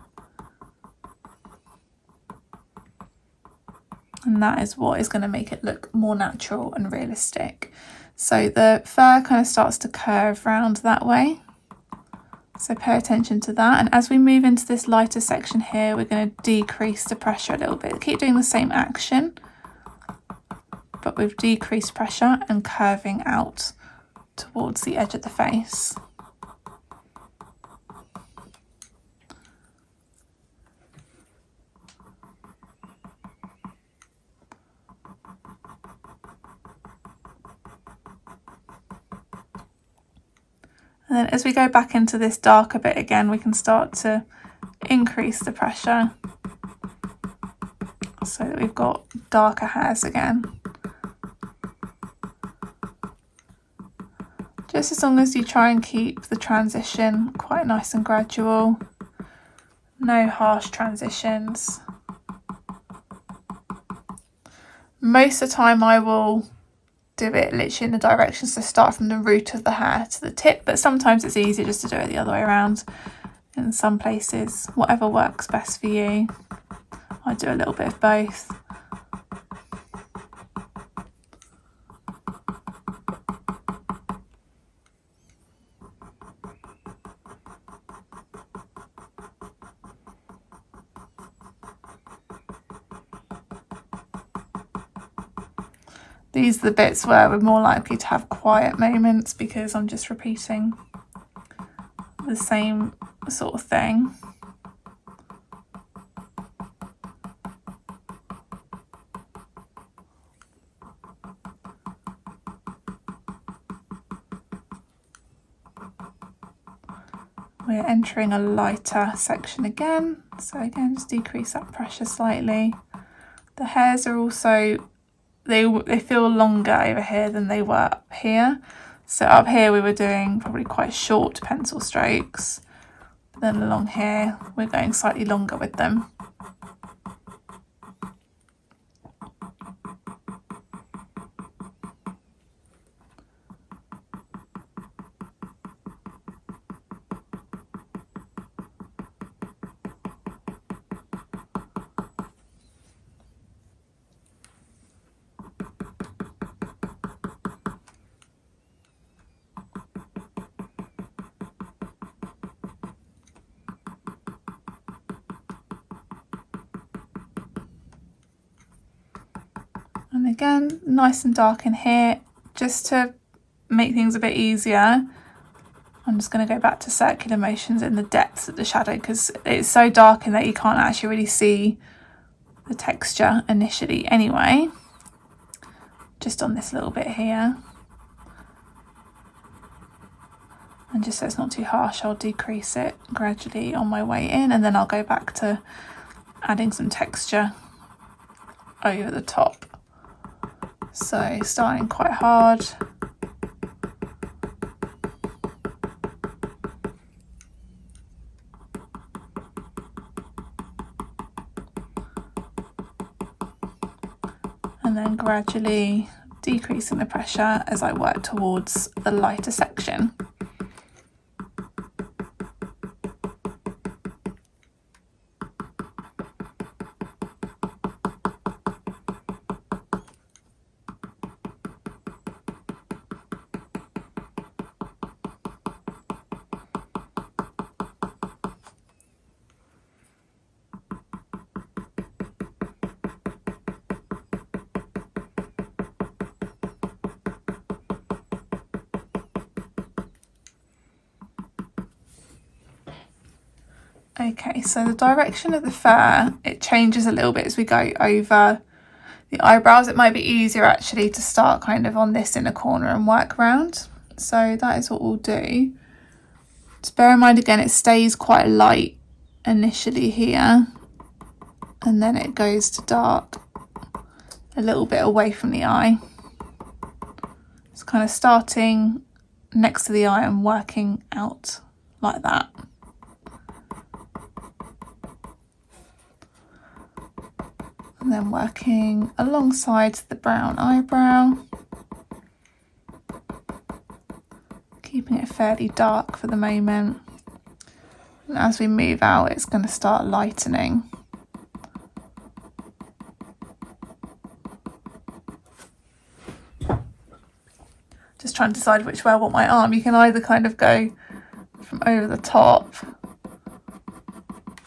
and that is what is going to make it look more natural and realistic. So the fur kind of starts to curve round that way, so pay attention to that. And as we move into this lighter section here, we're going to decrease the pressure a little bit. Keep doing the same action, but with decreased pressure and curving out towards the edge of the face. And then as we go back into this darker bit again, we can start to increase the pressure so that we've got darker hairs again. Just as long as you try and keep the transition quite nice and gradual, no harsh transitions. Most of the time I will do it literally in the directions to start from the root of the hair to the tip, but sometimes it's easier just to do it the other way around. In some places, whatever works best for you. I do a little bit of both. These are the bits where we're more likely to have quiet moments because I'm just repeating the same sort of thing. We're entering a lighter section again, so again just decrease that pressure slightly. The hairs are also they feel longer over here than they were up here. So up here we were doing probably quite short pencil strokes, but then along here we're going slightly longer with them. And again, nice and dark in here, just to make things a bit easier. I'm just going to go back to circular motions in the depths of the shadow because it's so dark in that you can't actually really see the texture initially anyway. Just on this little bit here. And just so it's not too harsh, I'll decrease it gradually on my way in, and then I'll go back to adding some texture over the top. So starting quite hard. And then gradually decreasing the pressure as I work towards the lighter section. Okay, so the direction of the fur, it changes a little bit as we go over the eyebrows. It might be easier actually to start kind of on this inner corner and work around. So that is what we'll do. Just bear in mind again, it stays quite light initially here, and then it goes to dark a little bit away from the eye. It's kind of starting next to the eye and working out like that. And then working alongside the brown eyebrow, keeping it fairly dark for the moment. And as we move out, it's going to start lightening. trying to decide which way I want my arm. You can either kind of go from over the top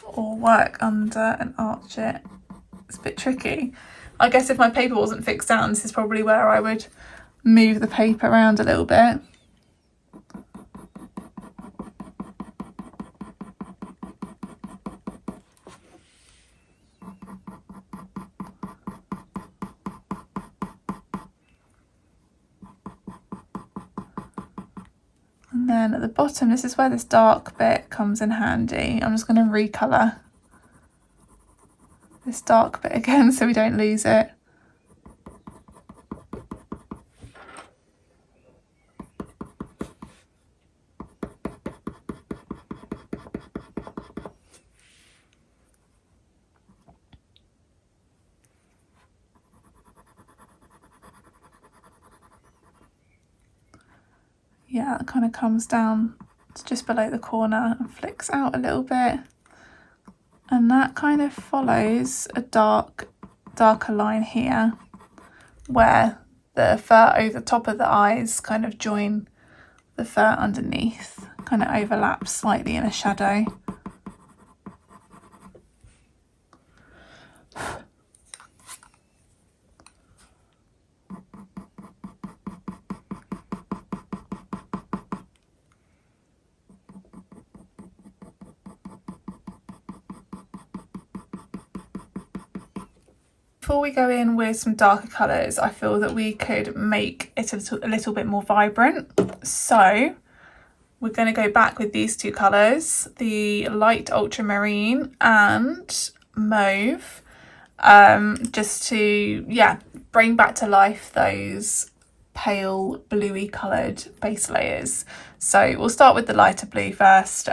or work under and arch it. It's a bit tricky. I guess if my paper wasn't fixed down, this is probably where I would move the paper around a little bit. And then at the bottom, this is where this dark bit comes in handy. I'm just going to recolour this dark bit again so we don't lose it. Yeah, it kind of comes down to just below the corner and flicks out a little bit. And that kind of follows a darker line here where the fur over the top of the eyes kind of join the fur underneath, kind of overlaps slightly in a shadow. Before we go in with some darker colours, I feel that we could make it a little bit more vibrant. So we're going to go back with these two colours, the light ultramarine and mauve, just to, yeah, bring back to life those pale bluey coloured base layers. So we'll start with the lighter blue first.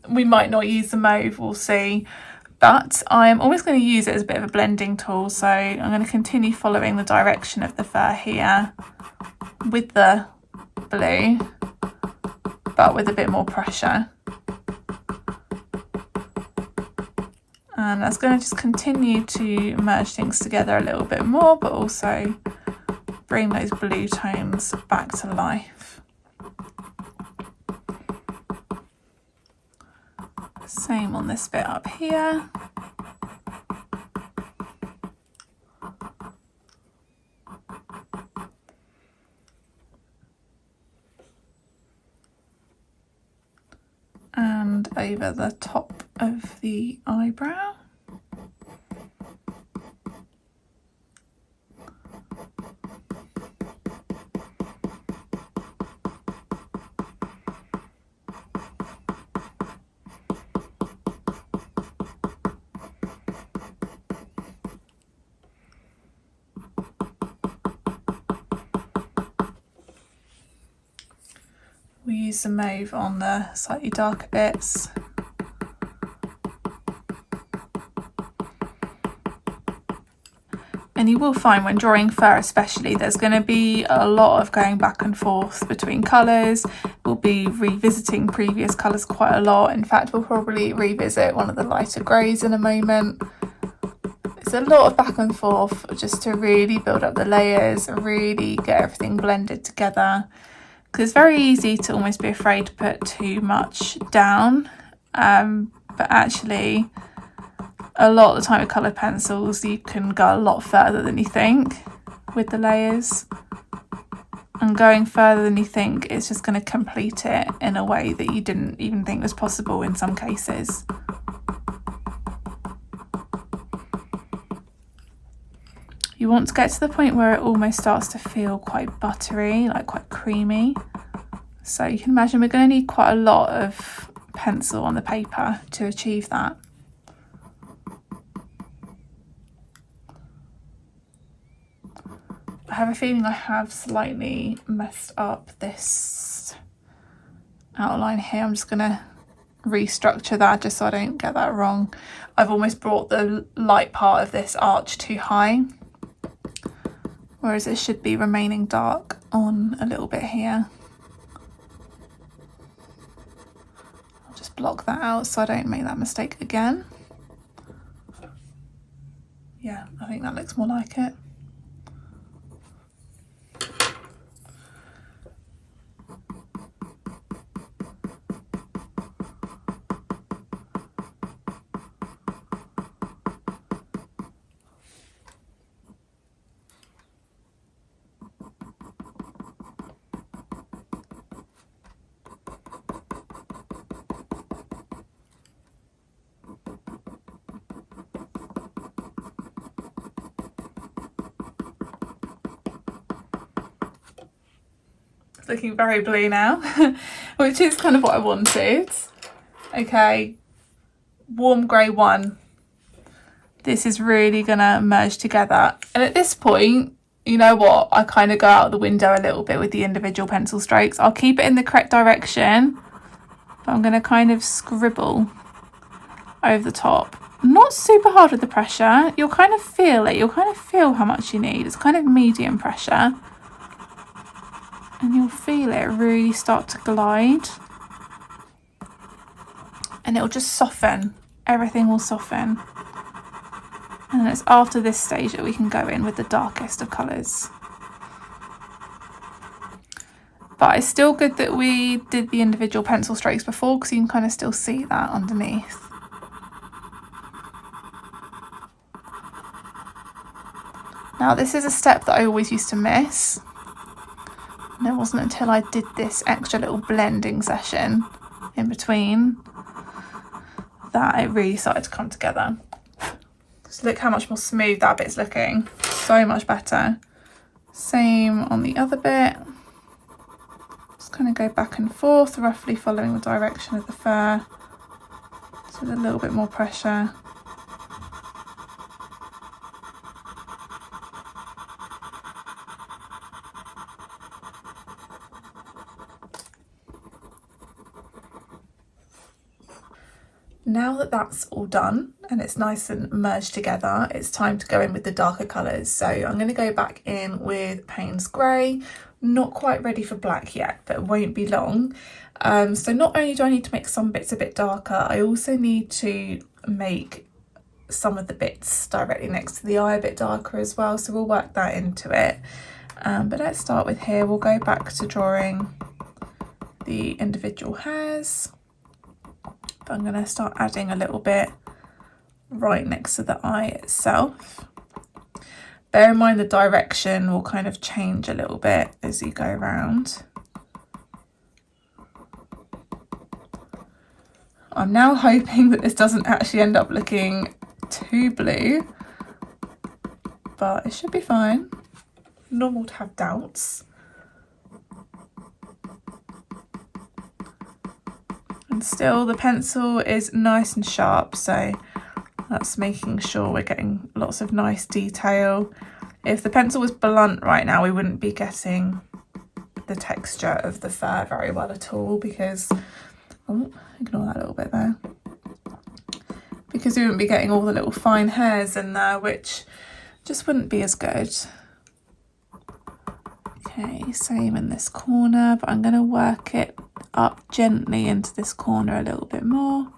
We might not use the mauve, we'll see. But I'm always going to use it as a bit of a blending tool, so I'm going to continue following the direction of the fur here with the blue, but with a bit more pressure. And that's going to just continue to merge things together a little bit more, but also bring those blue tones back to life. Same on this bit up here. And over the top of the eyebrow. We use the mauve on the slightly darker bits. And you will find when drawing fur especially, there's going to be a lot of going back and forth between colours. We'll be revisiting previous colours quite a lot. In fact, we'll probably revisit one of the lighter greys in a moment. It's a lot of back and forth just to really build up the layers and really get everything blended together. Because it's very easy to almost be afraid to put too much down, but actually a lot of the time with coloured pencils you can go a lot further than you think with the layers, and going further than you think is just going to complete it in a way that you didn't even think was possible in some cases. You want to get to the point where it almost starts to feel quite buttery, like quite creamy. So you can imagine we're going to need quite a lot of pencil on the paper to achieve that. I have a feeling I have slightly messed up this outline here. I'm just going to restructure that just so I don't get that wrong. I've almost brought the light part of this arch too high, whereas it should be remaining dark on a little bit here. I'll just block that out so I don't make that mistake again. Yeah, I think that looks more like it. looking very blue now, which is kind of what I wanted. Okay, warm grey 1. This is really gonna merge together. And at this point, you know what? I kind of go out the window a little bit with the individual pencil strokes. I'll keep it in the correct direction, but I'm gonna kind of scribble over the top. Not super hard with the pressure. You'll kind of feel it. You'll kind of feel how much you need. It's kind of medium pressure. And you'll feel it really start to glide. And it'll just soften. Everything will soften. And it's after this stage that we can go in with the darkest of colours. But it's still good that we did the individual pencil strokes before, because you can kind of still see that underneath. Now this is a step that I always used to miss. And it wasn't until I did this extra little blending session in between that it really started to come together. So look how much more smooth that bit's looking. So much better. Same on the other bit. Just kind of go back and forth, roughly following the direction of the fur. So with a little bit more pressure. Now that that's all done and it's nice and merged together, it's time to go in with the darker colours. So I'm going to go back in with Paynes Grey. Not quite ready for black yet, but it won't be long. So not only do I need to make some bits a bit darker, I also need to make some of the bits directly next to the eye a bit darker as well. So we'll work that into it. But let's start with here. We'll go back to drawing the individual hairs. I'm going to start adding a little bit right next to the eye itself. Bear in mind the direction will kind of change a little bit as you go around. I'm now hoping that this doesn't actually end up looking too blue, but it should be fine. Normal to have doubts. And still the pencil is nice and sharp, so that's making sure we're getting lots of nice detail. If the pencil was blunt right now, we wouldn't be getting the texture of the fur very well at all, because, oh, ignore that little bit there. Because we wouldn't be getting all the little fine hairs in there, which just wouldn't be as good. Okay, same in this corner, but I'm going to work it up gently into this corner a little bit more.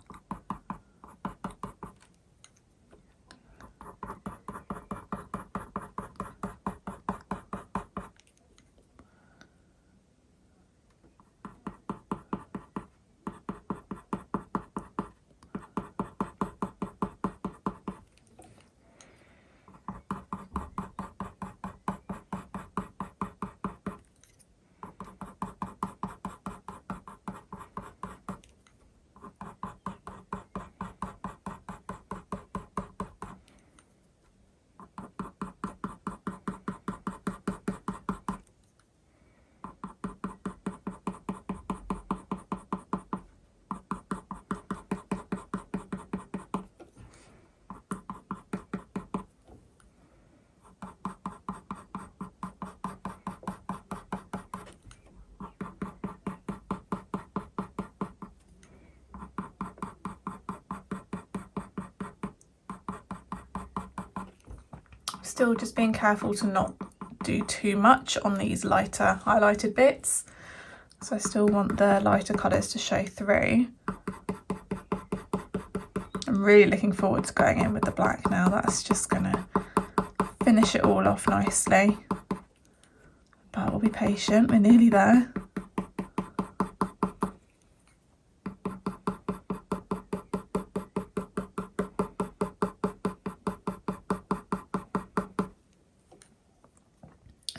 Still just being careful to not do too much on these lighter highlighted bits. So I still want the lighter colours to show through. I'm really looking forward to going in with the black now. That's just gonna finish it all off nicely. But we'll be patient, we're nearly there.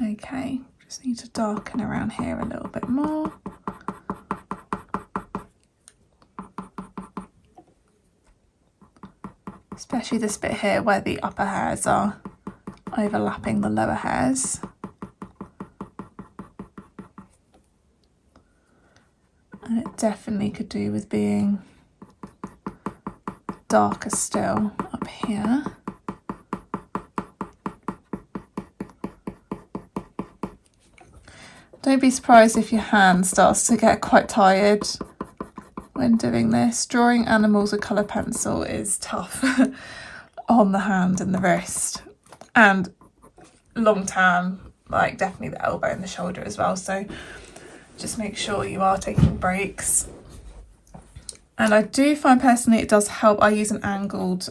Okay, just need to darken around here a little bit more. Especially this bit here where the upper hairs are overlapping the lower hairs. definitely could do with being darker still up here. Don't be surprised if your hand starts to get quite tired when doing this. Drawing animals with colour pencil is tough on the hand and the wrist, and long term, like definitely the elbow and the shoulder as well. So just make sure you are taking breaks. And I do find personally it does help. I use an angled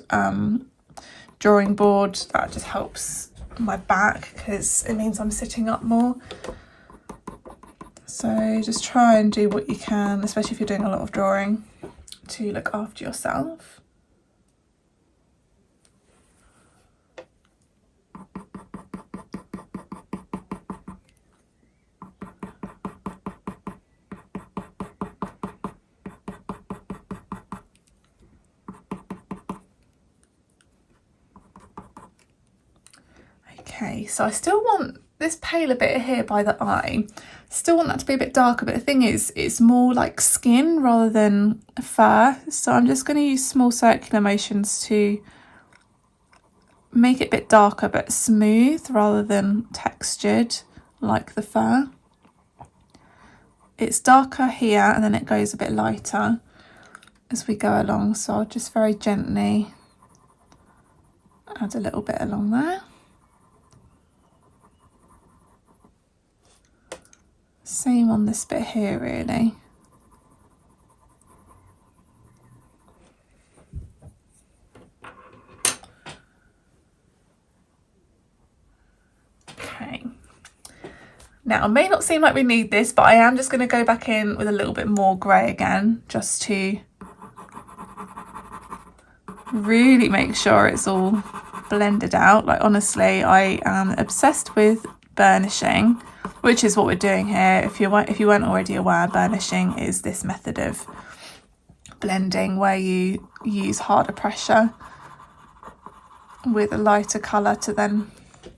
drawing board. That just helps my back because it means I'm sitting up more. So just try and do what you can, especially if you're doing a lot of drawing, to look after yourself. Okay, so I still want this paler bit here by the eye, still want that to be a bit darker, but the thing is it's more like skin rather than fur, so I'm just going to use small circular motions to make it a bit darker but smooth rather than textured like the fur. It's darker here and then it goes a bit lighter as we go along, so I'll just very gently add a little bit along there. Same on this bit here, really. Okay. Now, it may not seem like we need this, but I am just going to go back in with a little bit more grey again, just to really make sure it's all blended out. Like, honestly, I am obsessed with burnishing, which is what we're doing here. If you weren't already aware, burnishing is this method of blending where you use harder pressure with a lighter colour to then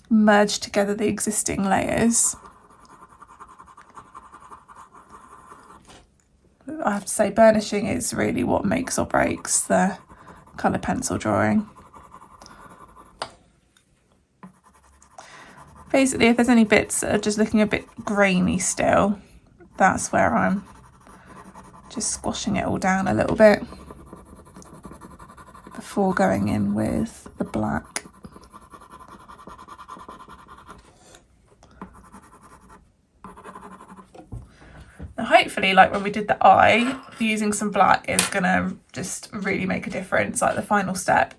merge together the existing layers. I have to say, burnishing is really what makes or breaks the colour pencil drawing. Basically, if there's any bits that are just looking a bit grainy still, that's where I'm just squashing it all down a little bit before going in with the black. Now, hopefully, like when we did the eye, using some black is gonna just really make a difference. Like the final step,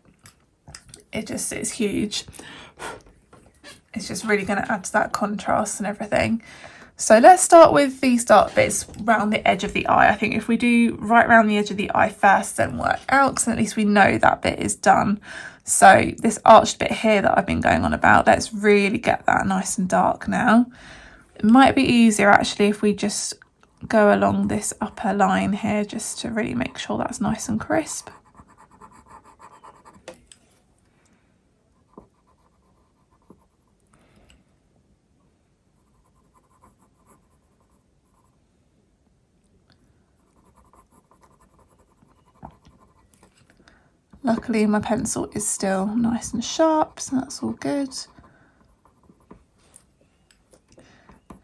it just is huge. It's just really going to add to that contrast and everything. So let's start with these dark bits around the edge of the eye. I think if we do right around the edge of the eye first, then work out, because at least we know that bit is done. So this arched bit here that I've been going on about, let's really get that nice and dark now. It might be easier actually if we just go along this upper line here, just to really make sure that's nice and crisp. Luckily my pencil is still nice and sharp, so that's all good.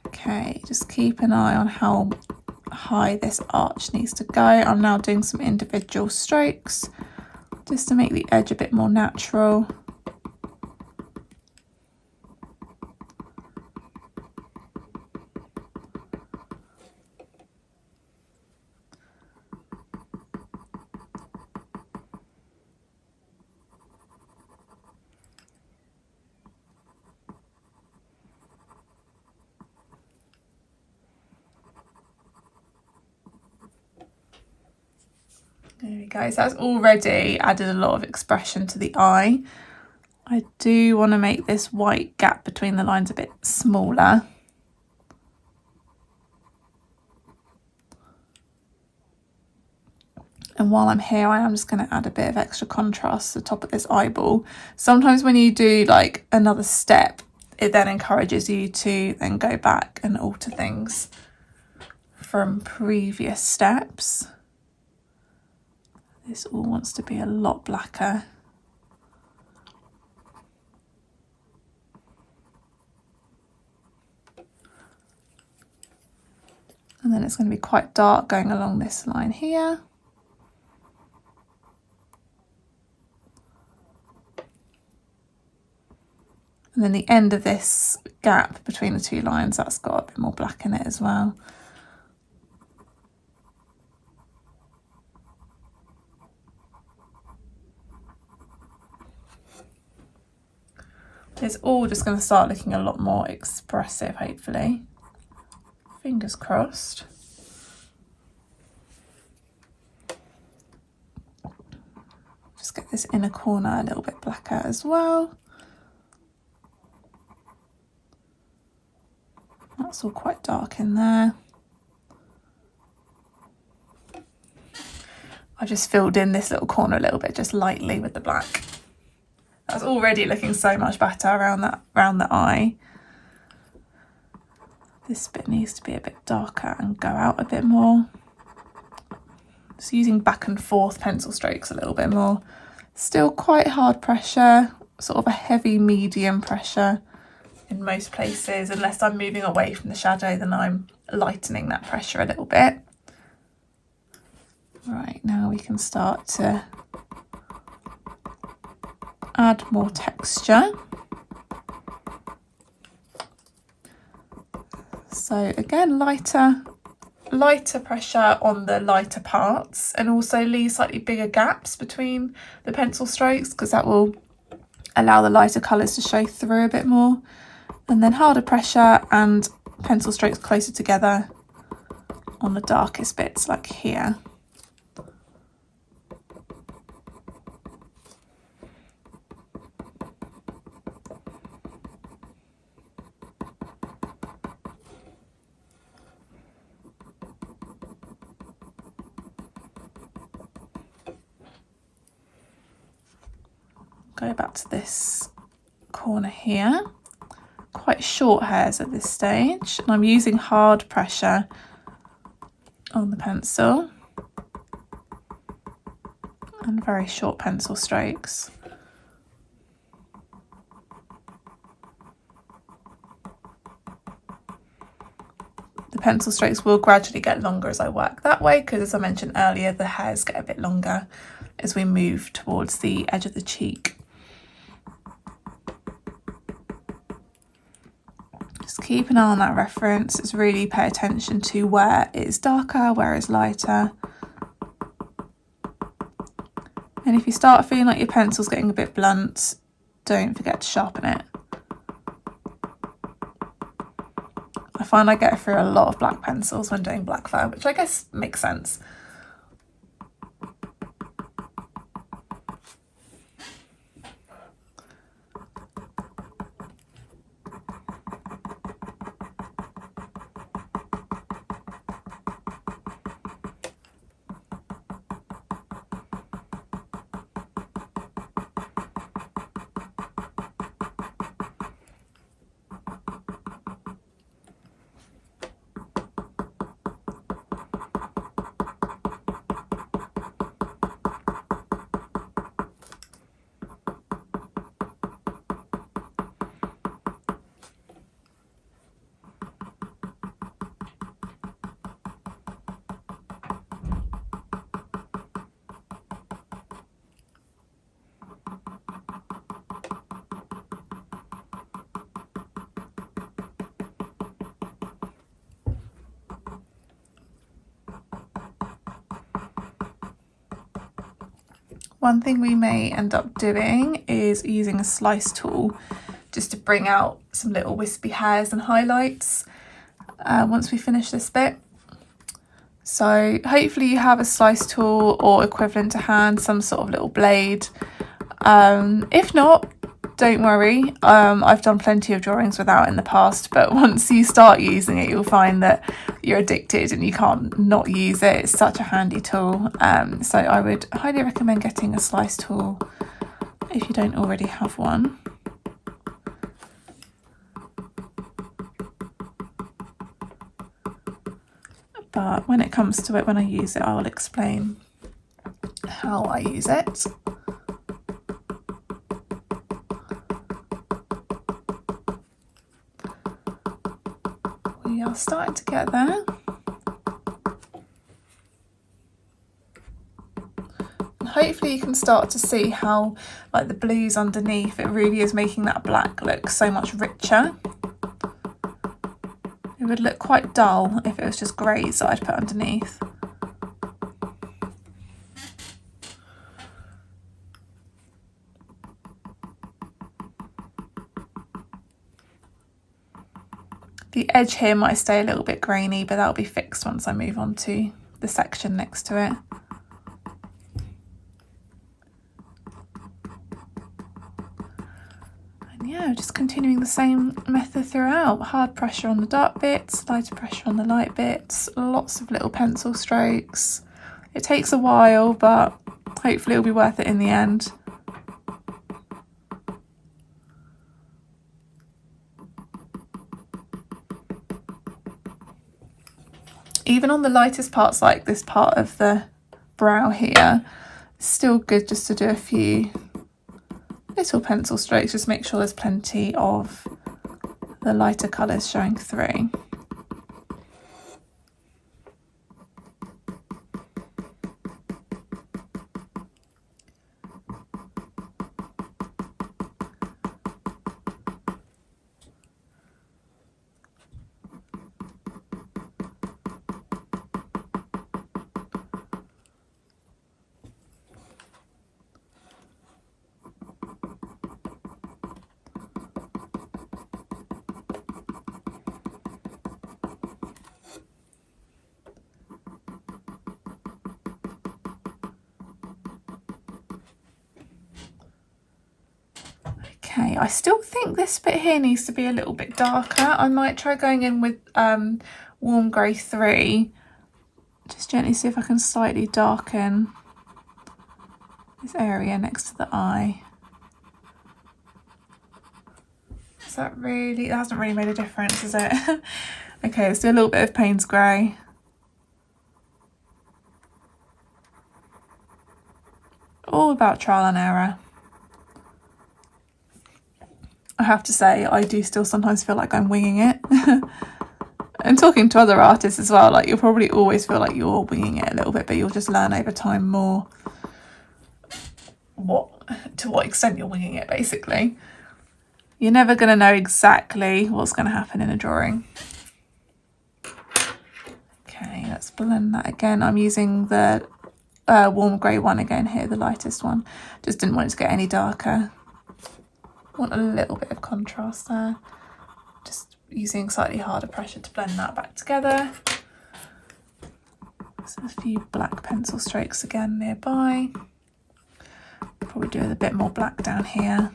Okay, just keep an eye on how high this arch needs to go. I'm now doing some individual strokes just to make the edge a bit more natural. There we go, so that's already added a lot of expression to the eye. I do want to make this white gap between the lines a bit smaller. And while I'm here, I am just going to add a bit of extra contrast to the top of this eyeball. Sometimes when you do like another step, it then encourages you to then go back and alter things from previous steps. This all wants to be a lot blacker. And then it's going to be quite dark going along this line here. And then the end of this gap between the two lines, that's got a bit more black in it as well. It's all just going to start looking a lot more expressive, hopefully. Fingers crossed. Just get this inner corner a little bit blacker as well. That's all quite dark in there. I just filled in this little corner a little bit, just lightly with the black. That's already looking so much better around the eye. This bit needs to be a bit darker and go out a bit more. Just using back and forth pencil strokes a little bit more. Still quite hard pressure, sort of a heavy medium pressure in most places. Unless I'm moving away from the shadow, then I'm lightening that pressure a little bit. Right, now we can start to add more texture. So again, lighter pressure on the lighter parts, and also leave slightly bigger gaps between the pencil strokes because that will allow the lighter colours to show through a bit more. And then harder pressure and pencil strokes closer together on the darkest bits, like here. Go back to this corner here. Quite short hairs at this stage, and I'm using hard pressure on the pencil and very short pencil strokes. The pencil strokes will gradually get longer as I work that way, because as I mentioned earlier, the hairs get a bit longer as we move towards the edge of the cheek. Just keep an eye on that reference. It's really pay attention to where it's darker, where it's lighter. And if you start feeling like your pencil's getting a bit blunt, don't forget to sharpen it. I find I get through a lot of black pencils when doing black fur, which I guess makes sense. One thing we may end up doing is using a slice tool just to bring out some little wispy hairs and highlights once we finish this bit. So hopefully you have a slice tool or equivalent to hand, some sort of little blade. If not, don't worry. I've done plenty of drawings without in the past, but once you start using it, you'll find that you're addicted and you can't not use it. It's such a handy tool. So I would highly recommend getting a slice tool if you don't already have one. but when it comes to it, when I use it, I'll explain how I use it. We are starting to get there. And hopefully you can start to see how, like, the blues underneath, it really is making that black look so much richer. It would look quite dull if it was just greys that I'd put underneath. The edge here might stay a little bit grainy, but that'll be fixed once I move on to the section next to it. And yeah, just continuing the same method throughout. Hard pressure on the dark bits, lighter pressure on the light bits, lots of little pencil strokes. It takes a while, but hopefully it'll be worth it in the end. Even on the lightest parts, like this part of the brow here, it's still good just to do a few little pencil strokes, just make sure there's plenty of the lighter colours showing through. Okay, I still think this bit here needs to be a little bit darker. I might try going in with warm grey 3. Just gently see if I can slightly darken this area next to the eye. Is that really, that hasn't really made a difference, is it? Okay, let's do a little bit of Paynes grey. All about trial and error. I have to say, I do still sometimes feel like I'm winging it. And talking to other artists as well, like, you'll probably always feel like you're winging it a little bit, but you'll just learn over time more to what extent you're winging it, basically. You're never going to know exactly what's going to happen in a drawing. Okay, let's blend that again. I'm using the warm grey one again here, the lightest one. Just didn't want it to get any darker. Want a little bit of contrast there. Just using slightly harder pressure to blend that back together. So a few black pencil strokes again nearby. Probably do a bit more black down here.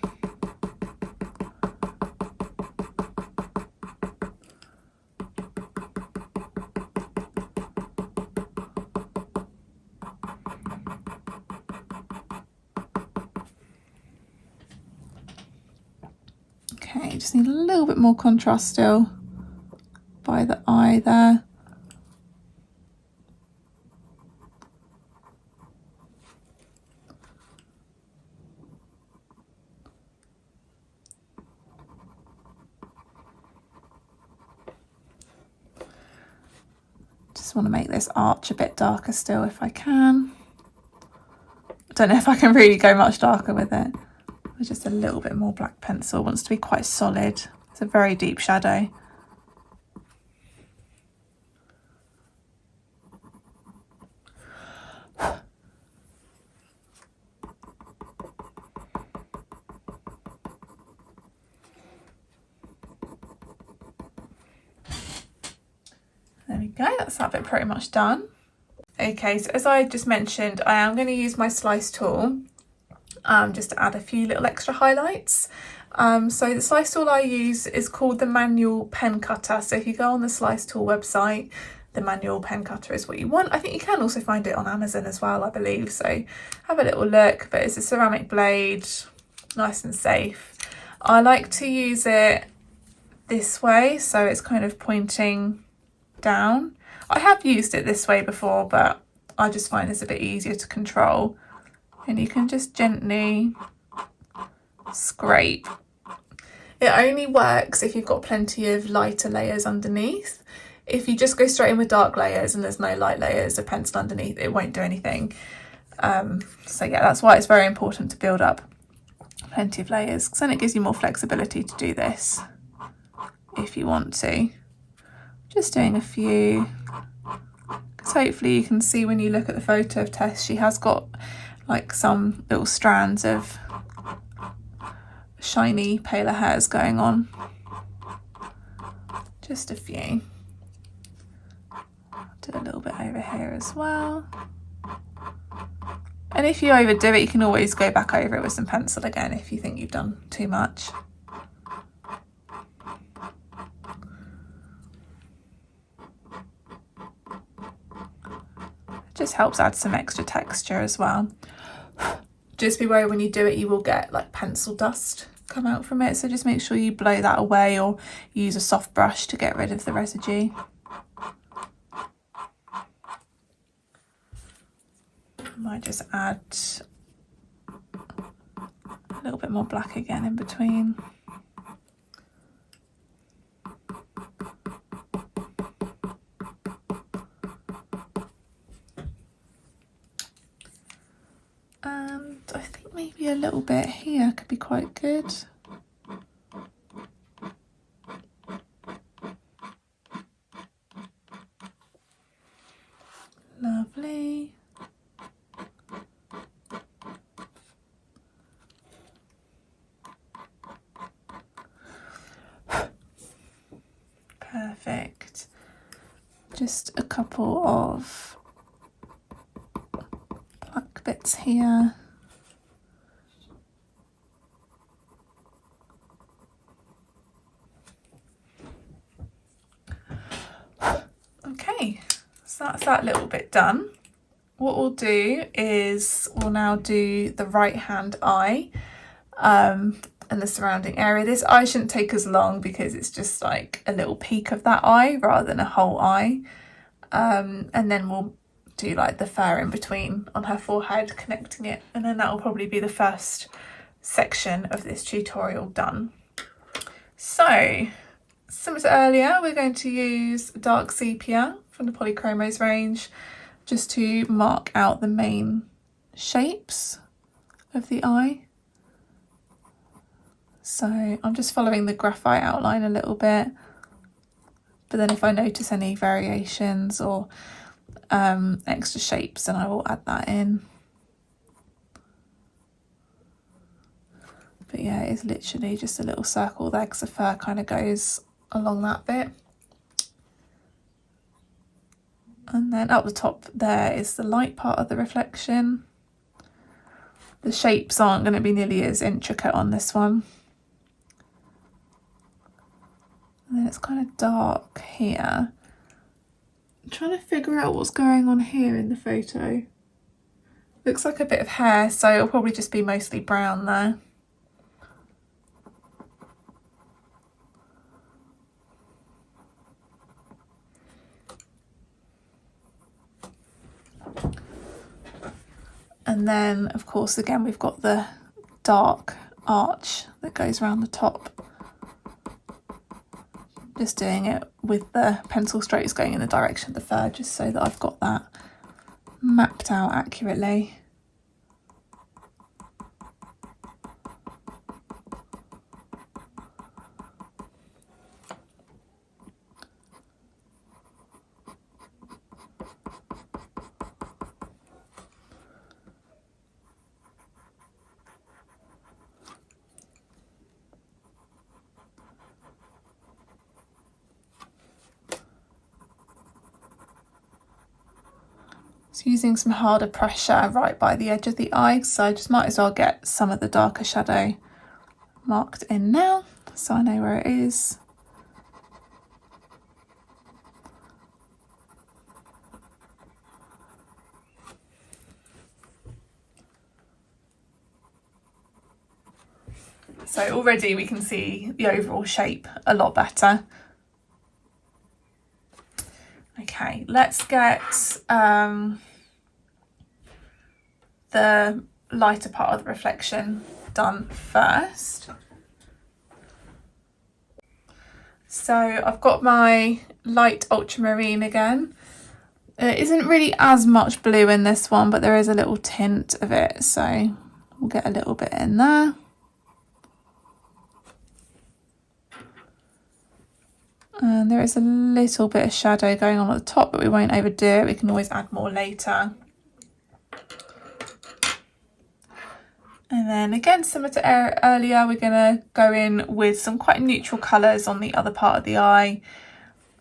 Okay, just need a little bit more contrast still by the eye there. Just want to make this arch a bit darker still if I can. I don't know if I can really go much darker with it. Just a little bit more black pencil. It wants to be quite solid. It's a very deep shadow. There we go, that's that bit pretty much done. Okay, so as I just mentioned, I am going to use my slice tool just to add a few little extra highlights. So the slice tool I use is called the manual pen cutter. So if you go on the slice tool website, the manual pen cutter is what you want. I think you can also find it on Amazon as well, I believe. So have a little look, but it's a ceramic blade, nice and safe. I like to use it this way, so it's kind of pointing down. I have used it this way before, but I just find this a bit easier to control. And you can just gently scrape. It only works if you've got plenty of lighter layers underneath. If you just go straight in with dark layers and there's no light layers of pencil underneath, it won't do anything. So yeah, that's why it's very important to build up plenty of layers, because then it gives you more flexibility to do this if you want to. Just doing a few, because hopefully you can see when you look at the photo of Tess, she has got like some little strands of shiny paler hairs going on. Just a few. Do a little bit over here as well. And if you overdo it, you can always go back over it with some pencil again if you think you've done too much. It just helps add some extra texture as well. Just be wary when you do it, you will get like pencil dust come out from it. So just make sure you blow that away or use a soft brush to get rid of the residue. Might just add a little bit more black again in between. And I think maybe a little bit here could be quite good. Lovely. Perfect. Just a couple of black bits here. Okay, so that's that little bit done. What we'll do is we'll now do the right hand eye and the surrounding area. This eye shouldn't take as long because it's just like a little peak of that eye rather than a whole eye. And then we'll do like the fur in between on her forehead, connecting it, and then that will probably be the first section of this tutorial done. So similar to earlier, we're going to use dark sepia from the POLYCHROMOS range just to mark out the main shapes of the eye. So I'm just following the graphite outline a little bit, but then if I notice any variations or extra shapes, then I will add that in. But yeah, it's literally just a little circle there because the fur kind of goes along that bit. And then up the top there is the light part of the reflection. The shapes aren't going to be nearly as intricate on this one. And then it's kind of dark here. I'm trying to figure out what's going on here in the photo. Looks like a bit of hair, so it'll probably just be mostly brown there. And then, of course, again, we've got the dark arch that goes around the top. Just doing it with the pencil strokes going in the direction of the fur, just so that I've got that mapped out accurately. So using some harder pressure right by the edge of the eye, so I just might as well get some of the darker shadow marked in now, so I know where it is. So already we can see the overall shape a lot better. Okay, Okay, let's get the lighter part of the reflection done first. So I've got my light ultramarine again. There isn't really as much blue in this one, but there is a little tint of it, so we'll get a little bit in there. And there is a little bit of shadow going on at the top, but we won't overdo it. We can always add more later. And then again, similar to earlier, we're going to go in with some quite neutral colours on the other part of the eye.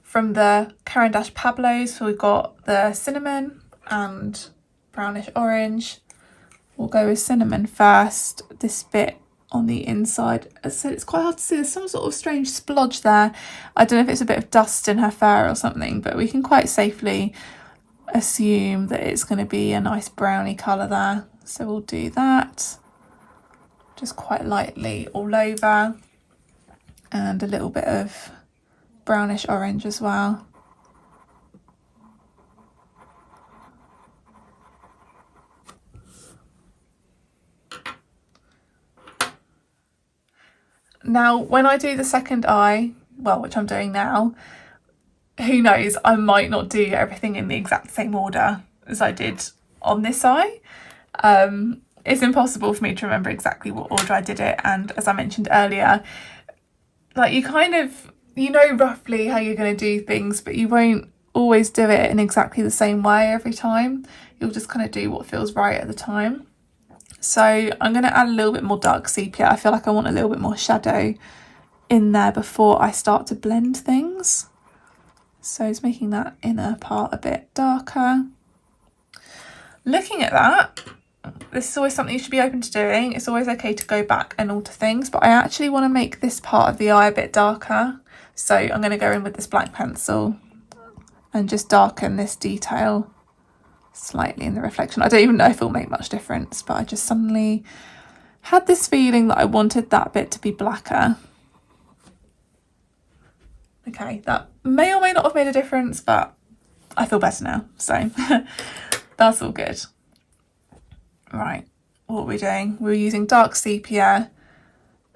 From the CARAN PABLOS, so we've got the cinnamon and brownish orange. We'll go with cinnamon first, this bit on the inside. As I said, it's quite hard to see, there's some sort of strange splodge there. I don't know if it's a bit of dust in her fur or something, but we can quite safely assume that it's going to be a nice browny colour there. So we'll do that, just quite lightly all over, and a little bit of brownish orange as well. Now, when I do the second eye, well, which I'm doing now, who knows, I might not do everything in the exact same order as I did on this eye. It's impossible for me to remember exactly what order I did it, and as I mentioned earlier, like you know roughly how you're going to do things, but you won't always do it in exactly the same way every time. You'll just kind of do what feels right at the time. So I'm going to add a little bit more dark sepia. I feel like I want a little bit more shadow in there before I start to blend things. So it's making that inner part a bit darker. Looking at that, this is always something you should be open to doing. It's always okay to go back and alter things, but I actually want to make this part of the eye a bit darker. So I'm going to go in with this black pencil and just darken this detail slightly in the reflection. I don't even know if it'll make much difference, but I just suddenly had this feeling that I wanted that bit to be blacker. Okay, that may or may not have made a difference, but I feel better now, so that's all good. Right, what are we doing? We're using dark sepia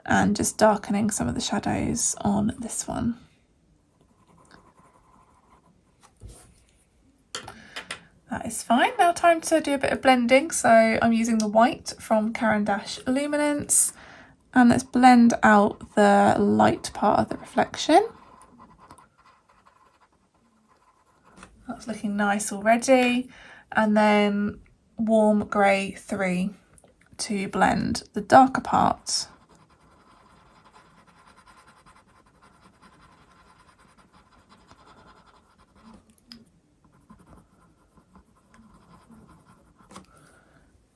and just darkening some of the shadows on this one. That is fine. Now time to do a bit of blending. So I'm using the white from CARAN Luminance, and let's blend out the light part of the reflection. That's looking nice already. And then warm grey 3 to blend the darker part.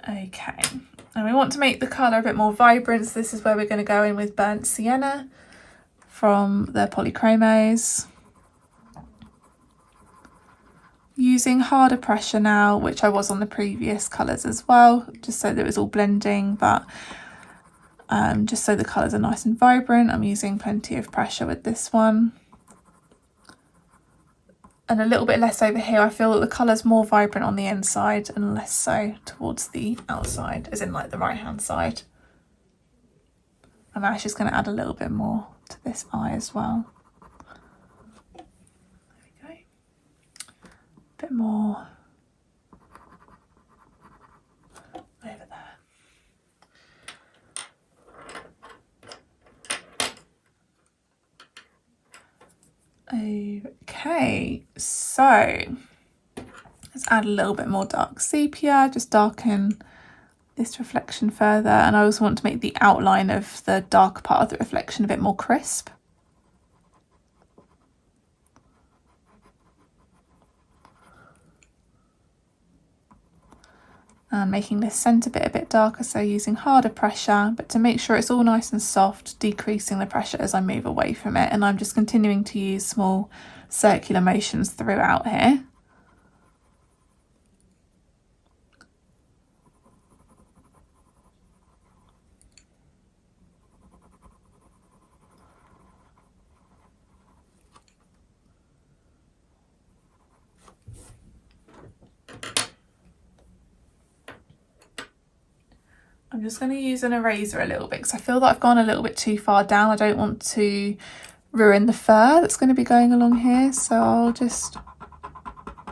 Okay, and we want to make the colour a bit more vibrant, so this is where we're going to go in with burnt sienna from the POLYCHROMOS. Using harder pressure now, which I was on the previous colours as well, just so that it was all blending, but just so the colours are nice and vibrant, I'm using plenty of pressure with this one. And a little bit less over here. I feel that the colour's more vibrant on the inside and less so towards the outside, as in like the right hand side. I'm actually just going to add a little bit more to this eye as well. There we go. A bit more over there. Okay, so let's add a little bit more dark sepia, just darken this reflection further, and I also want to make the outline of the dark part of the reflection a bit more crisp. And making this centre bit a bit darker, so using harder pressure, but to make sure it's all nice and soft, decreasing the pressure as I move away from it. And I'm just continuing to use small circular motions throughout here. I'm just going to use an eraser a little bit because I feel that I've gone a little bit too far down. I don't want to ruin the fur that's going to be going along here, so I'll just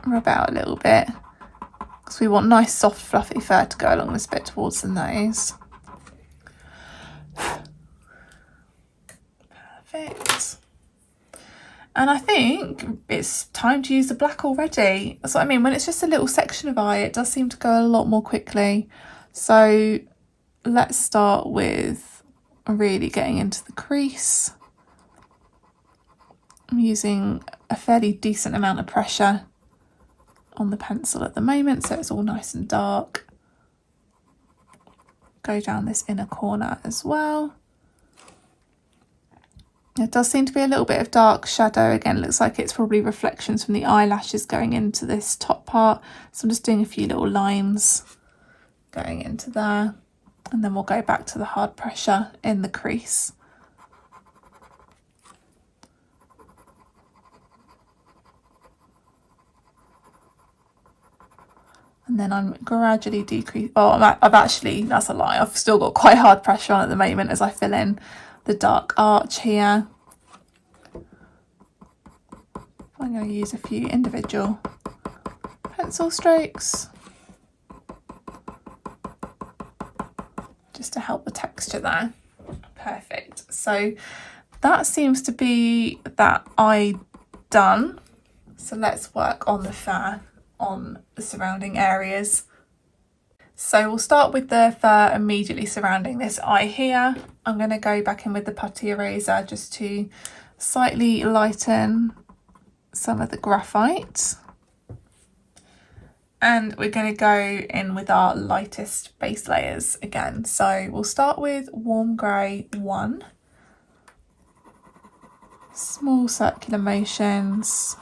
rub out a little bit because we want nice soft fluffy fur to go along this bit towards the nose. Perfect. And I think it's time to use the black already. That's what I mean, when it's just a little section of eye, it does seem to go a lot more quickly. So let's start with really getting into the crease. I'm using a fairly decent amount of pressure on the pencil at the moment, so it's all nice and dark. Go down this inner corner as well. It does seem to be a little bit of dark shadow. Again, looks like it's probably reflections from the eyelashes going into this top part. So I'm just doing a few little lines going into there. And then we'll go back to the hard pressure in the crease. And then I'm gradually decreasing. Oh, I've actually, that's a lie. I've still got quite hard pressure on at the moment as I fill in the dark arch here. I'm going to use a few individual pencil strokes just to help the texture there. Perfect. So that seems to be that eye done. So let's work on the fur on the surrounding areas. So we'll start with the fur immediately surrounding this eye here. I'm going to go back in with the putty eraser just to slightly lighten some of the graphite. And we're going to go in with our lightest base layers again. So we'll start with warm grey 1. Small circular motions.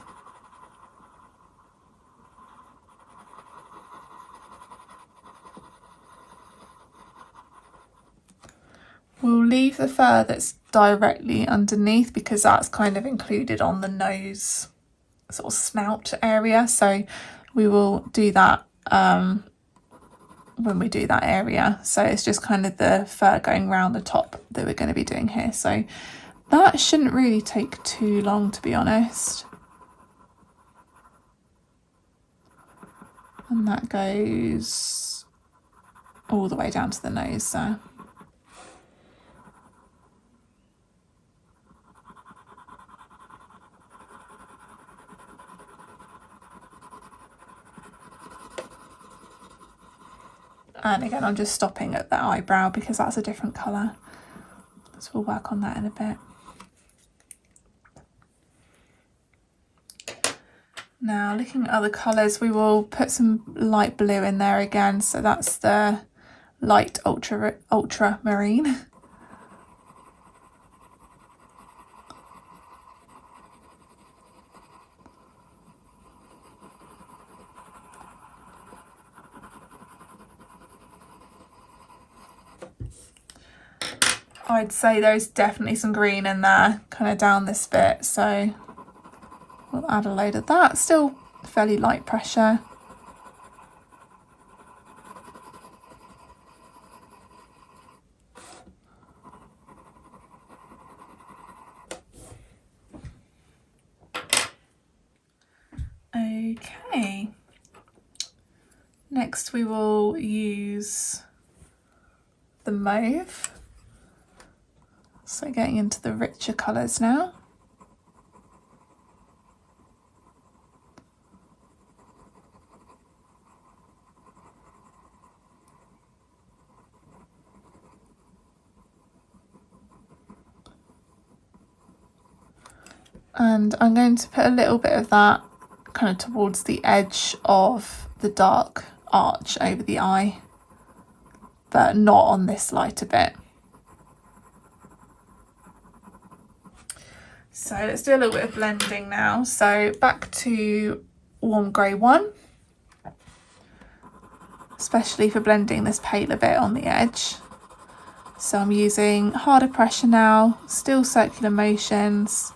We'll leave the fur that's directly underneath because that's kind of included on the nose sort of snout area. So we will do that when we do that area. So it's just kind of the fur going around the top that we're going to be doing here. So that shouldn't really take too long, to be honest. And that goes all the way down to the nose there. And again, I'm just stopping at the eyebrow because that's a different colour. So we'll work on that in a bit. Now, looking at other colours, we will put some light blue in there again. So that's the light ultramarine. I'd say there's definitely some green in there, kind of down this bit, so we'll add a load of that. Still fairly light pressure. Okay. Next we will use the mauve. So getting into the richer colours now. And I'm going to put a little bit of that kind of towards the edge of the dark arch over the eye, but not on this lighter bit. So let's do a little bit of blending now. So back to warm grey 1, especially for blending this paler bit on the edge. So I'm using harder pressure now, still circular motions.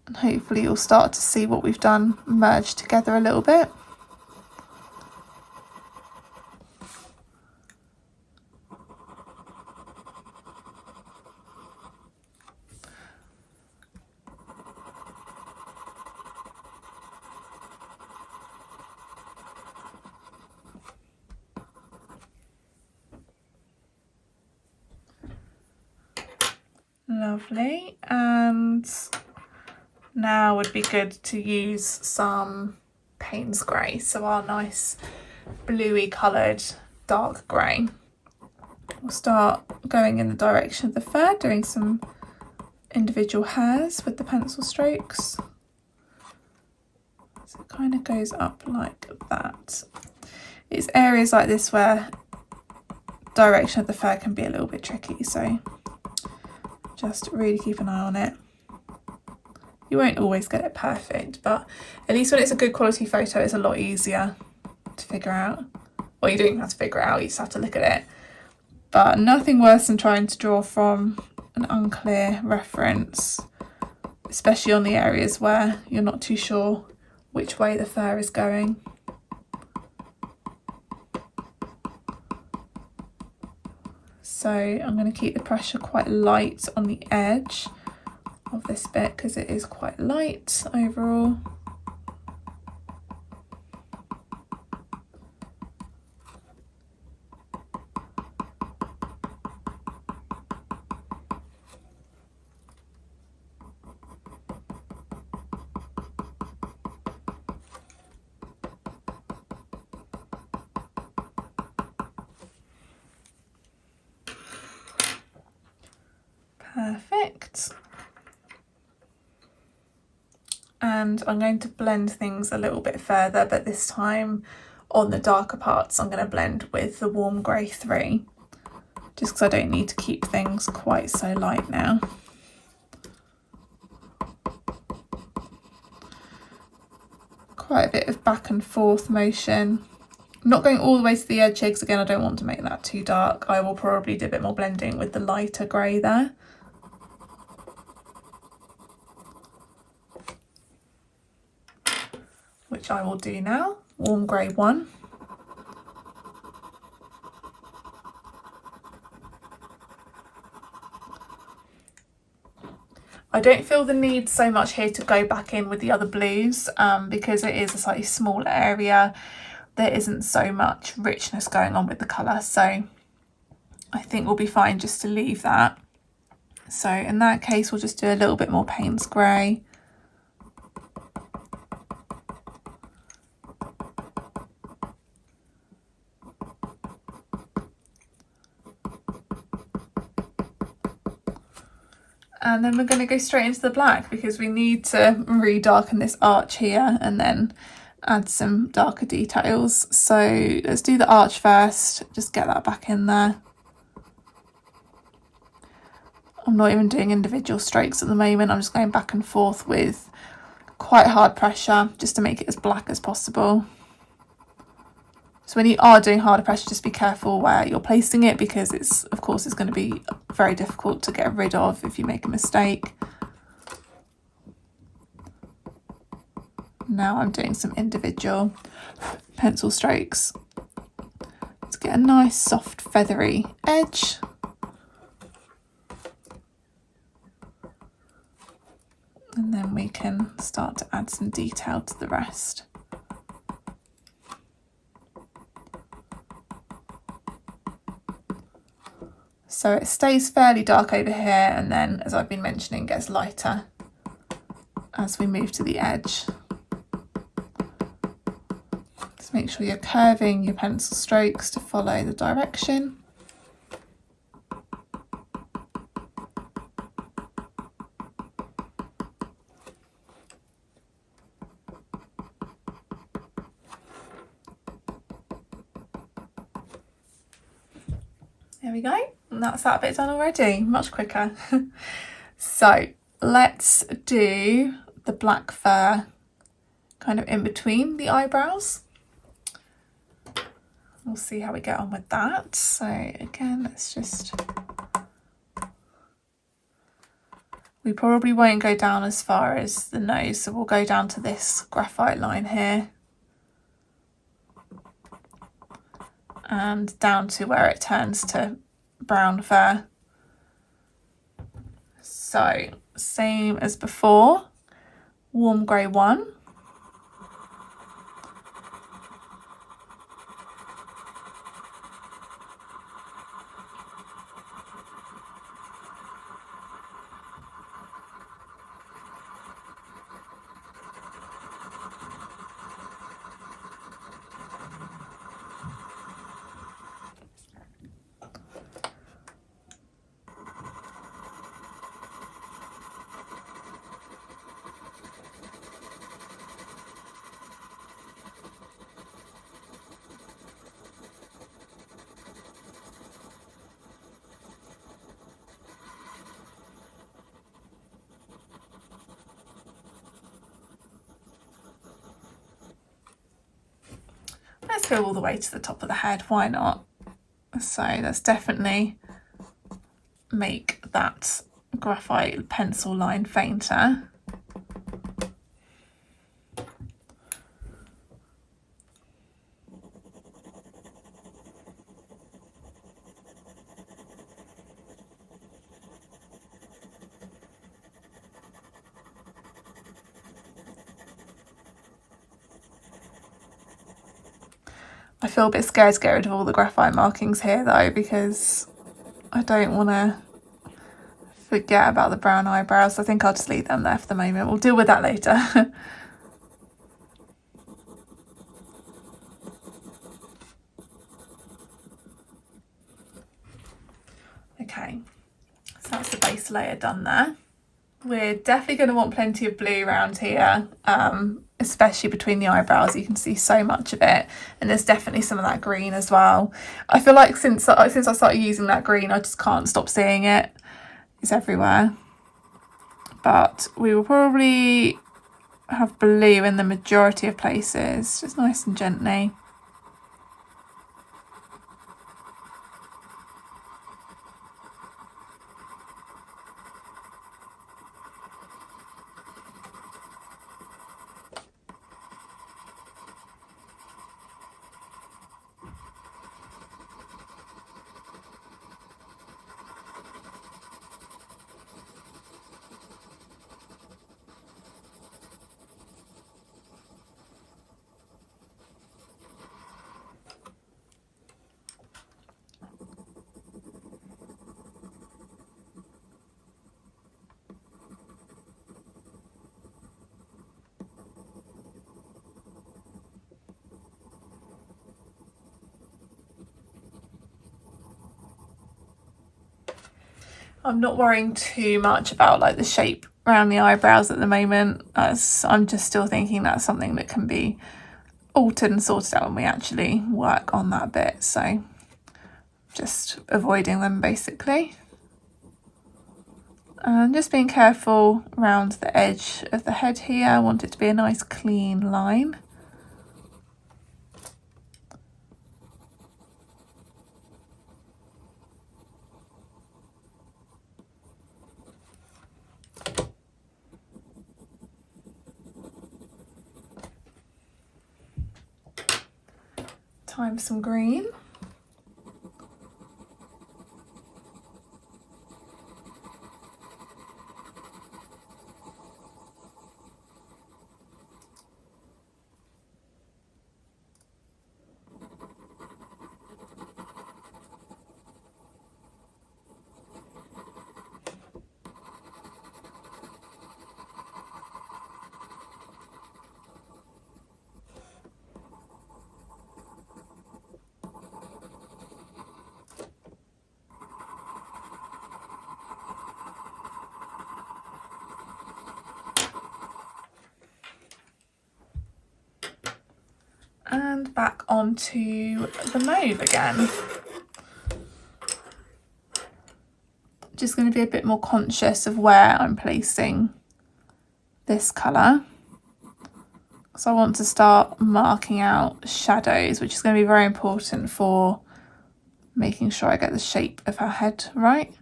And hopefully you'll start to see what we've done merge together a little bit. Lovely. And now would be good to use some Paynes grey, so our nice bluey coloured dark grey. We'll start going in the direction of the fur, doing some individual hairs with the pencil strokes. So it kind of goes up like that. It's areas like this where direction of the fur can be a little bit tricky, so just really keep an eye on it. You won't always get it perfect, but at least when it's a good quality photo, it's a lot easier to figure out. Well, you don't even have to figure it out, you just have to look at it. But nothing worse than trying to draw from an unclear reference, especially on the areas where you're not too sure which way the fur is going. So I'm going to keep the pressure quite light on the edge of this bit because it is quite light overall. Perfect. And I'm going to blend things a little bit further, but this time on the darker parts I'm going to blend with the warm grey 3, just because I don't need to keep things quite so light now. Quite a bit of back and forth motion. I'm not going all the way to the edge here because again I don't want to make that too dark. I will probably do a bit more blending with the lighter grey there. Which I will do now, warm grey 1. I don't feel the need so much here to go back in with the other blues because it is a slightly smaller area. There isn't so much richness going on with the colour, so I think we'll be fine just to leave that. So in that case, we'll just do a little bit more Paynes grey. And then we're going to go straight into the black because we need to re-darken this arch here and then add some darker details. So let's do the arch first, just get that back in there. I'm not even doing individual strokes at the moment, I'm just going back and forth with quite hard pressure just to make it as black as possible. So when you are doing harder pressure, just be careful where you're placing it because it's, of course, it's going to be very difficult to get rid of if you make a mistake. Now I'm doing some individual pencil strokes to get a nice soft feathery edge. And then we can start to add some detail to the rest. So it stays fairly dark over here and then, as I've been mentioning, gets lighter as we move to the edge. Just make sure you're curving your pencil strokes to follow the direction. There we go. And that's that bit done already, much quicker. So let's do the black fur kind of in between the eyebrows. We'll see how we get on with that. So again, let's just, we probably won't go down as far as the nose, so we'll go down to this graphite line here and down to where it turns to brown fur. So same as before, warm grey 1. let's go all the way to the top of the head, why not? So let's definitely make that graphite pencil line fainter. I feel a bit scared to get rid of all the graphite markings here though, because I don't want to forget about the brown eyebrows. I think I'll just leave them there for the moment. We'll deal with that later. Okay, so that's the base layer done there. We're definitely going to want plenty of blue around here, especially between the eyebrows. You can see so much of it, and there's definitely some of that green as well. I feel like since I started using that green, I just can't stop seeing it. It's everywhere. But we will probably have blue in the majority of places, just nice and gently. I'm not worrying too much about like the shape around the eyebrows at the moment, as I'm just still thinking that's something that can be altered and sorted out when we actually work on that bit. So just avoiding them basically. And just being careful around the edge of the head here. I want it to be a nice clean line. Time for some green. And back onto the mauve again. Just going to be a bit more conscious of where I'm placing this colour. So I want to start marking out shadows, which is going to be very important for making sure I get the shape of her head right.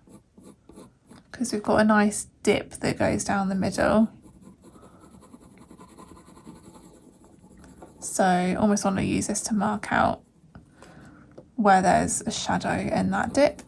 Because we've got a nice dip that goes down the middle. So I almost want to use this to mark out where there's a shadow in that dip.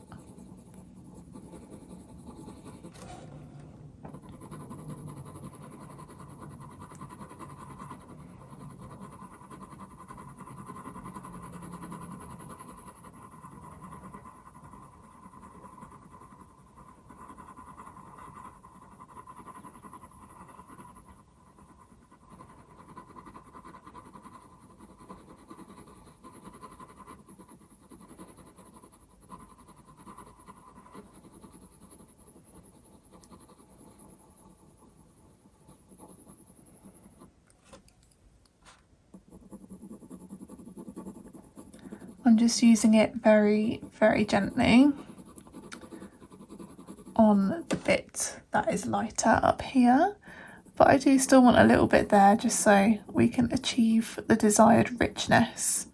I'm just using it very, very gently on the bit that is lighter up here, but I do still want a little bit there just so we can achieve the desired richness.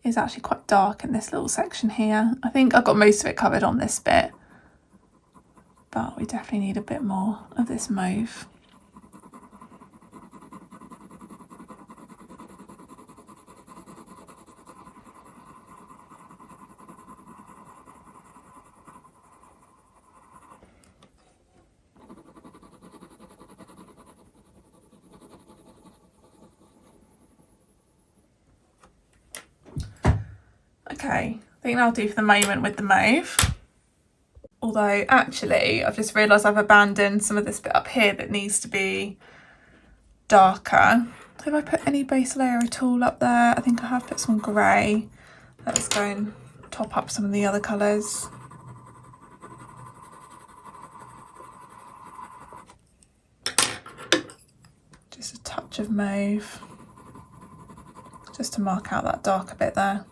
is actually quite dark in this little section here. I think I've got most of it covered on this bit, but we definitely need a bit more of this mauve. Okay, I think that'll do for the moment with the mauve. Although actually I've just realised I've abandoned some of this bit up here that needs to be darker. Have I put any base layer at all up there? I think I have put some grey. Let's go and top up some of the other colours. Just a touch of mauve, just to mark out that darker bit there.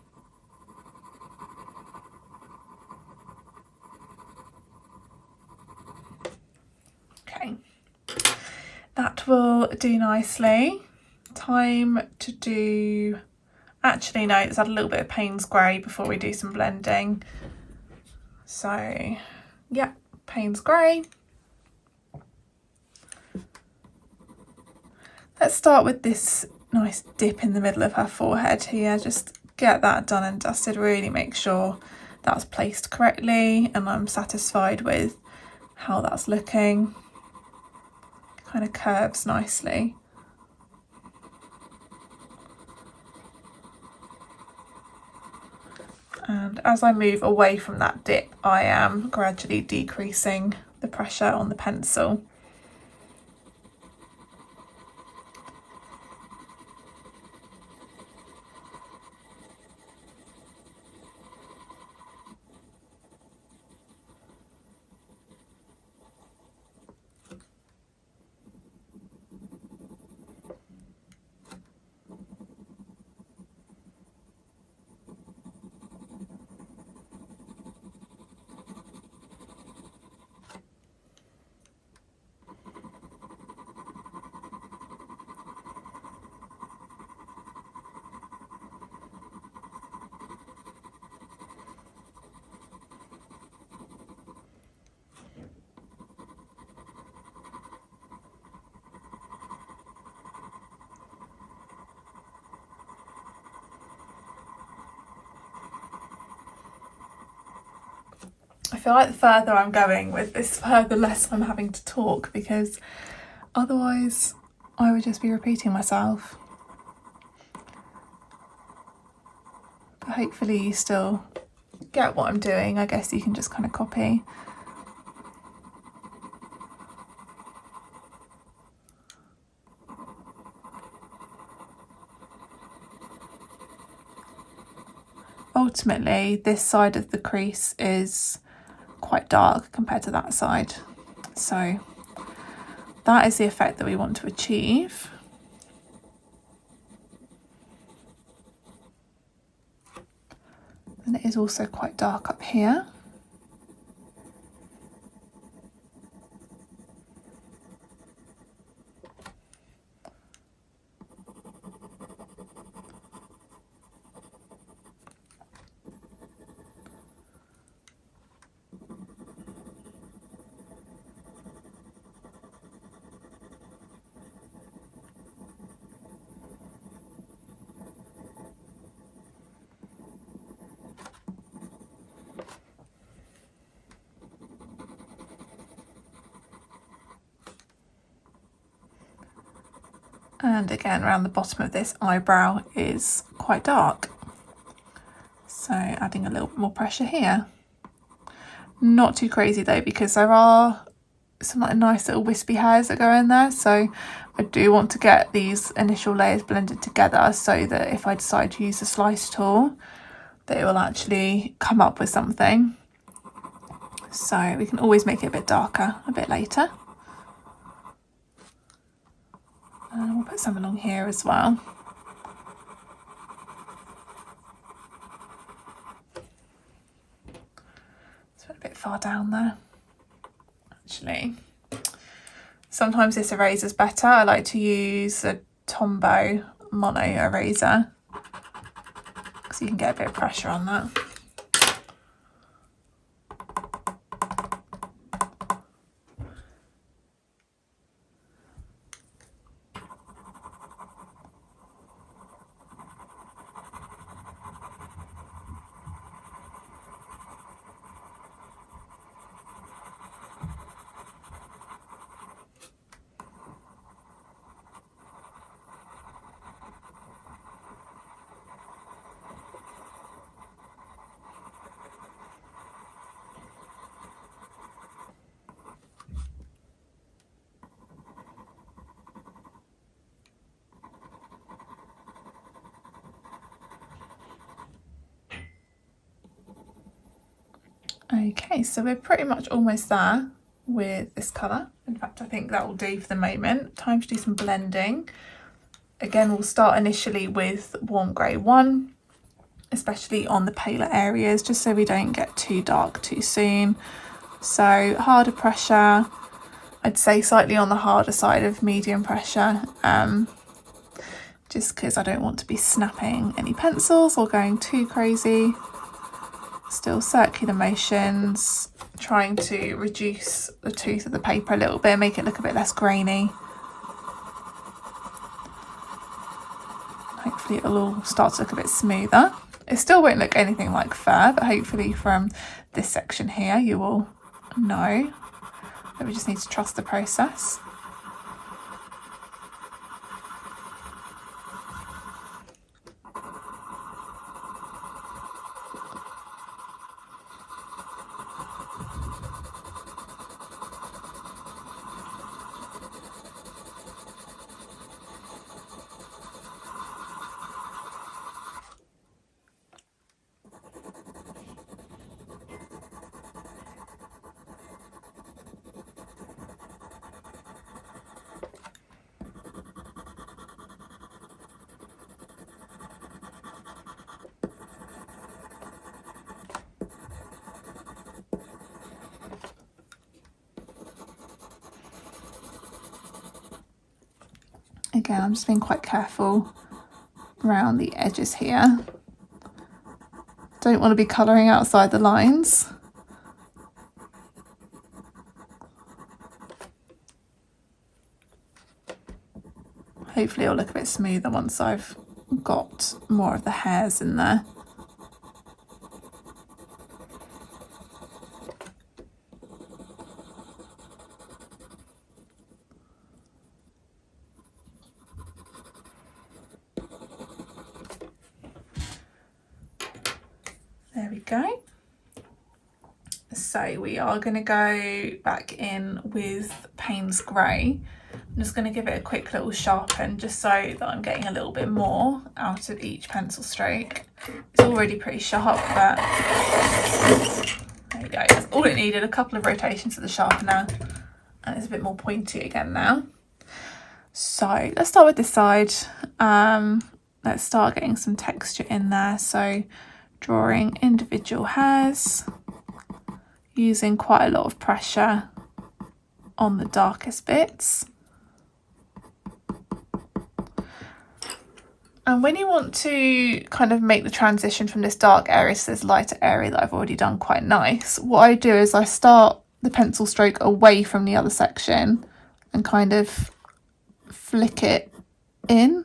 Okay, that will do nicely. Time to do, actually no, let's add a little bit of Paynes grey before we do some blending. So yeah, Paynes grey. Let's start with this nice dip in the middle of her forehead here. Just get that done and dusted, really make sure that's placed correctly and I'm satisfied with how that's looking. Kind of curves nicely. And as I move away from that dip, I am gradually decreasing the pressure on the pencil. I feel like the further I'm going with this, the less I'm having to talk, because otherwise I would just be repeating myself. But hopefully you still get what I'm doing. I guess you can just kind of copy. Ultimately, this side of the crease is quite dark compared to that side, so that is the effect that we want to achieve. And it is also quite dark up here. And again, around the bottom of this eyebrow is quite dark. So adding a little bit more pressure here. Not too crazy though, because there are some like nice little wispy hairs that go in there. So I do want to get these initial layers blended together so that if I decide to use the slice tool, that it will actually come up with something. So we can always make it a bit darker a bit later. And we'll put some along here as well. It's a bit far down there. Actually, sometimes this eraser's better. I like to use a Tombow mono eraser because so you can get a bit of pressure on that. Okay, so we're pretty much almost there with this colour. In fact, I think that will do for the moment. Time to do some blending. Again, we'll start initially with warm grey 1, especially on the paler areas, just so we don't get too dark too soon. So harder pressure, I'd say slightly on the harder side of medium pressure, just because I don't want to be snapping any pencils or going too crazy. Still circular motions, trying to reduce the tooth of the paper a little bit, make it look a bit less grainy. Hopefully it'll all start to look a bit smoother. It still won't look anything like fur, but hopefully from this section here you will know that we just need to trust the process. Again, I'm just being quite careful around the edges here. Don't want to be colouring outside the lines. Hopefully it'll look a bit smoother once I've got more of the hairs in there. There we go. So we are going to go back in with Paynes Grey. I'm just going to give it a quick little sharpen just so that I'm getting a little bit more out of each pencil stroke. It's already pretty sharp, but there we go. That's all it needed, a couple of rotations of the sharpener, and it's a bit more pointy again now. So let's start with this side. Let's start getting some texture in there. So drawing individual hairs, using quite a lot of pressure on the darkest bits. And when you want to kind of make the transition from this dark area to this lighter area that I've already done quite nice, what I do is I start the pencil stroke away from the other section and kind of flick it in,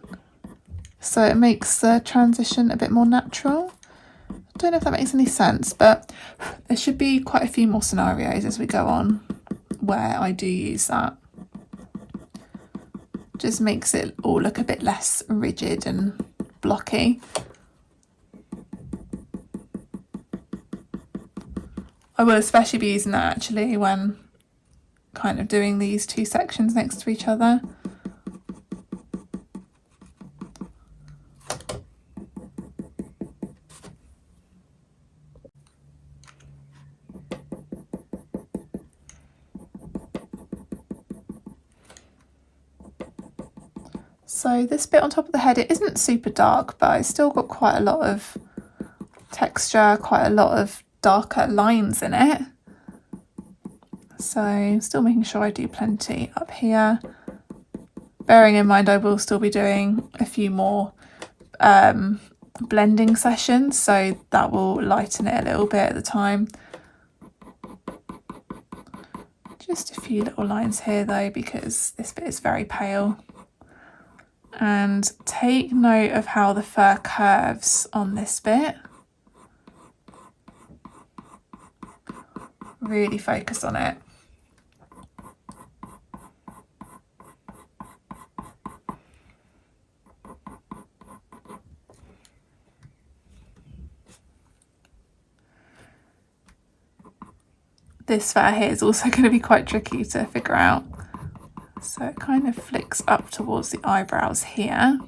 so it makes the transition a bit more natural. I don't know if that makes any sense, but there should be quite a few more scenarios as we go on where I do use that. Just makes it all look a bit less rigid and blocky. I will especially be using that actually when kind of doing these two sections next to each other. So this bit on top of the head, it isn't super dark, but it's still got quite a lot of texture, quite a lot of darker lines in it. So still making sure I do plenty up here. Bearing in mind I will still be doing a few more blending session, so that will lighten it a little bit at the time. Just a few little lines here though, because this bit is very pale. And take note of how the fur curves on this bit. Really focus on it. This fur here is also going to be quite tricky to figure out. So it kind of flicks up towards the eyebrows here.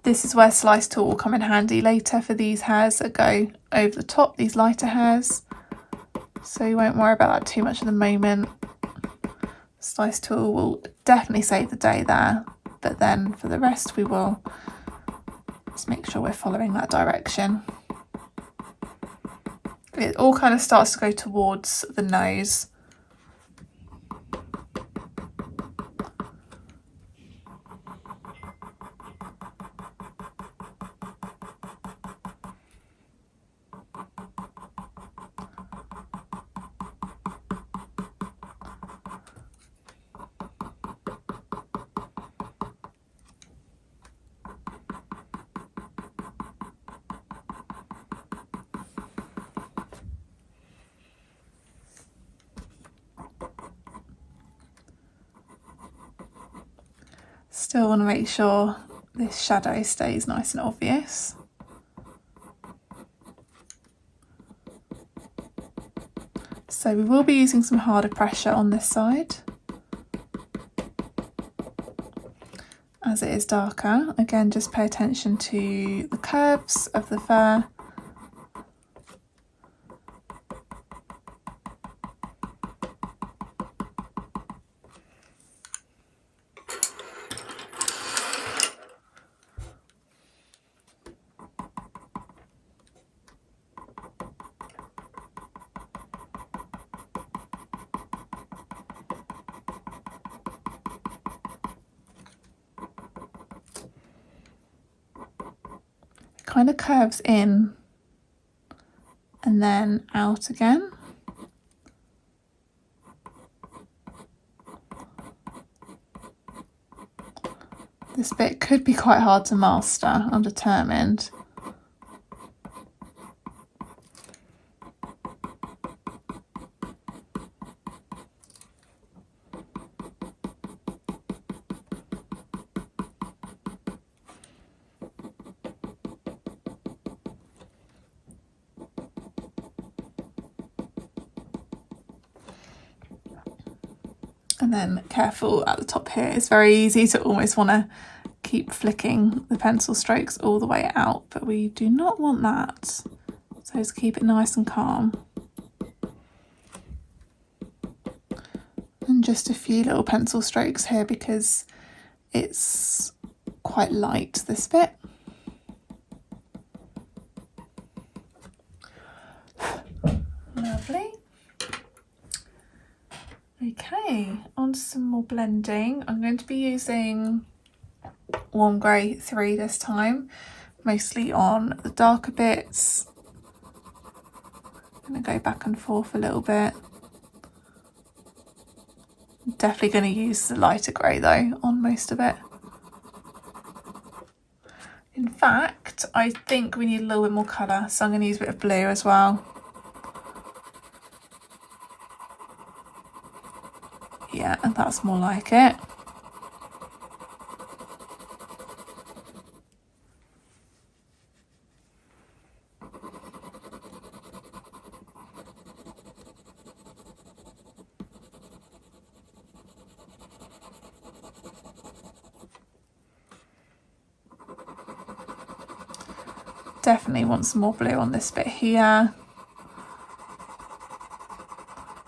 This is where slice tool will come in handy later for these hairs that go over the top, these lighter hairs. So you won't worry about that too much at the moment. Slice tool will definitely save the day there, but then for the rest we will just make sure we're following that direction. It all kind of starts to go towards the nose. Still want to make sure this shadow stays nice and obvious. So we will be using some harder pressure on this side, as it is darker. Again, just pay attention to the curves of the fur. Kind of curves in and then out again. This bit could be quite hard to master, I'm determined. And then careful at the top here. It's very easy to almost want to keep flicking the pencil strokes all the way out, but we do not want that. So just keep it nice and calm. And just a few little pencil strokes here because it's quite light, this bit. Lovely. Okay, on to some more blending. I'm going to be using Warm Grey 3 this time, mostly on the darker bits. I'm going to go back and forth a little bit. I'm definitely going to use the lighter grey though on most of it. In fact, I think we need a little bit more colour, so I'm going to use a bit of blue as well. Yeah, and that's more like it. Definitely want some more blue on this bit here.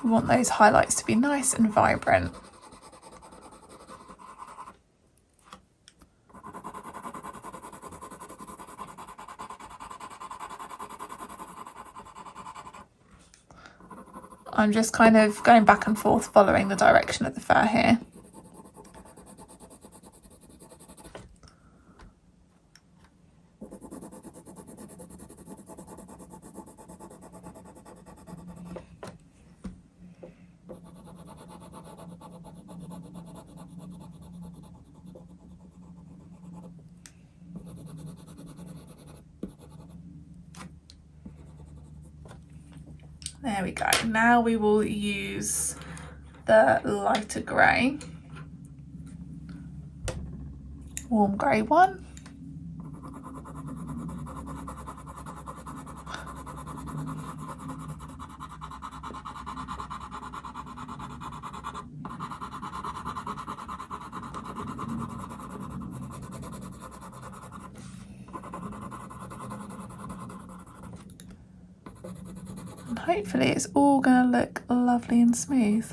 We want those highlights to be nice and vibrant. I'm just kind of going back and forth following the direction of the fur here. There we go. Now we will use the lighter grey, warm grey one. And hopefully it's all going to look lovely and smooth.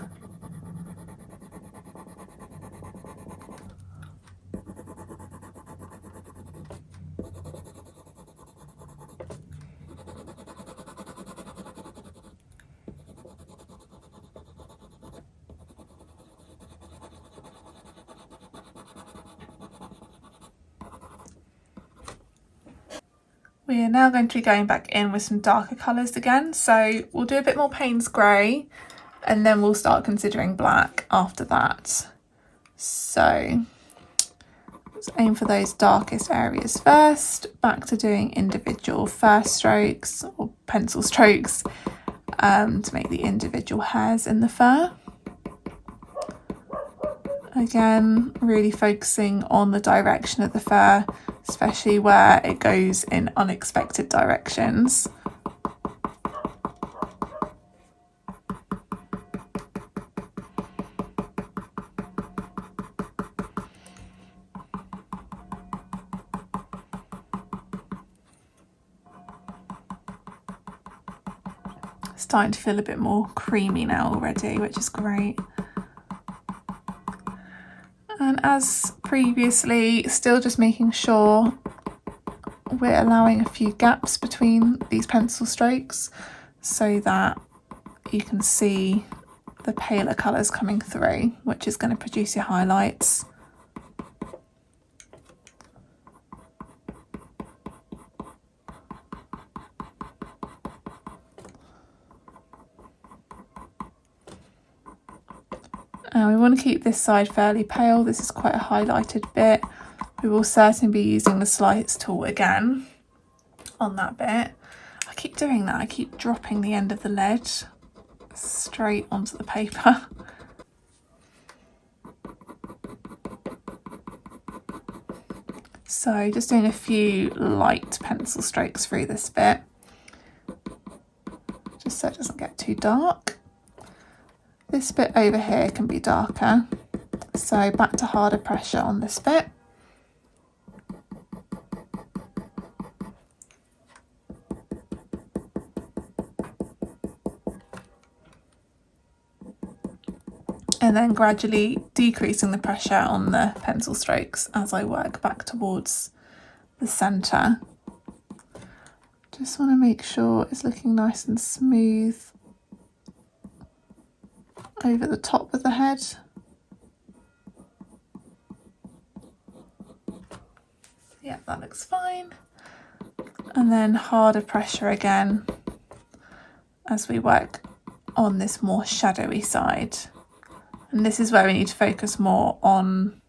We are now going to be going back in with some darker colours again, so we'll do a bit more Paynes grey and then we'll start considering black after that. So let's aim for those darkest areas first, back to doing individual first strokes or pencil strokes to make the individual hairs in the fur. Again, really focusing on the direction of the fur, especially where it goes in unexpected directions. Starting to feel a bit more creamy now already, which is great. And as previously, still just making sure we're allowing a few gaps between these pencil strokes so that you can see the paler colours coming through, which is going to produce your highlights. And we want to keep this side fairly pale. This is quite a highlighted bit. We will certainly be using the slice tool again on that bit. I keep doing that. I keep dropping the end of the lead straight onto the paper. So just doing a few light pencil strokes through this bit, just so it doesn't get too dark. This bit over here can be darker, so back to harder pressure on this bit. And then gradually decreasing the pressure on the pencil strokes as I work back towards the centre. Just want to make sure it's looking nice and smooth over the top of the head. Yeah, that looks fine. And then harder pressure again as we work on this more shadowy side. And this is where we need to focus more on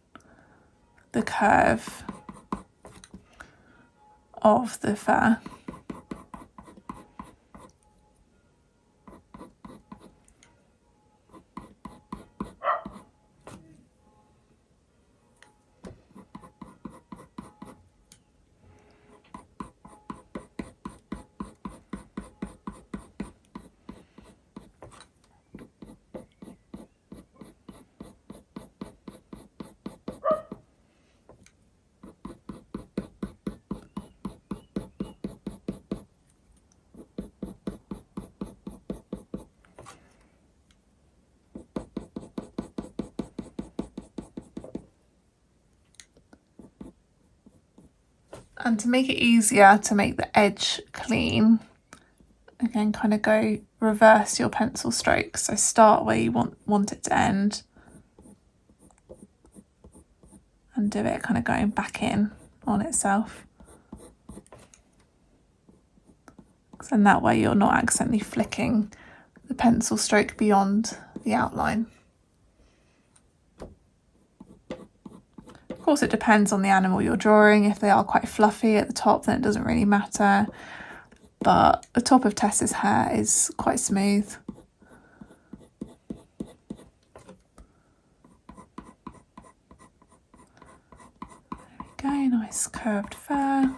the curve of the fur. And to make it easier to make the edge clean, again, kind of go reverse your pencil strokes. So start where you want it to end and do it kind of going back in on itself. And that way you're not accidentally flicking the pencil stroke beyond the outline. Of course, it depends on the animal you're drawing. If they are quite fluffy at the top, then it doesn't really matter. but the top of Tessa's hair is quite smooth. There we go, nice curved fur.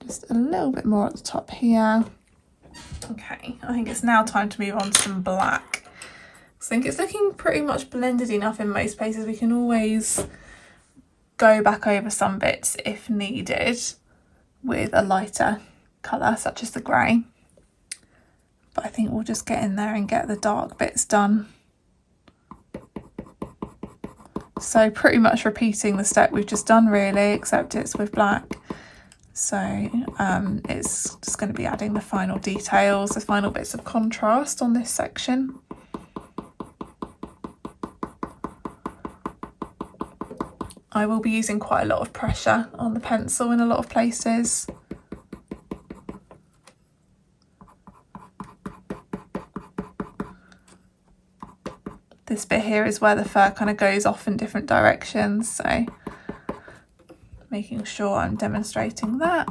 Just a little bit more at the top here. Okay, I think it's now time to move on to some black. I think it's looking pretty much blended enough in most places. We can always go back over some bits if needed with a lighter colour such as the grey. But I think we'll just get in there and get the dark bits done. So pretty much repeating the step we've just done really, except it's with black. So it's just going to be adding the final details, the final bits of contrast on this section. I will be using quite a lot of pressure on the pencil in a lot of places. This bit here is where the fur kind of goes off in different directions, so making sure I'm demonstrating that.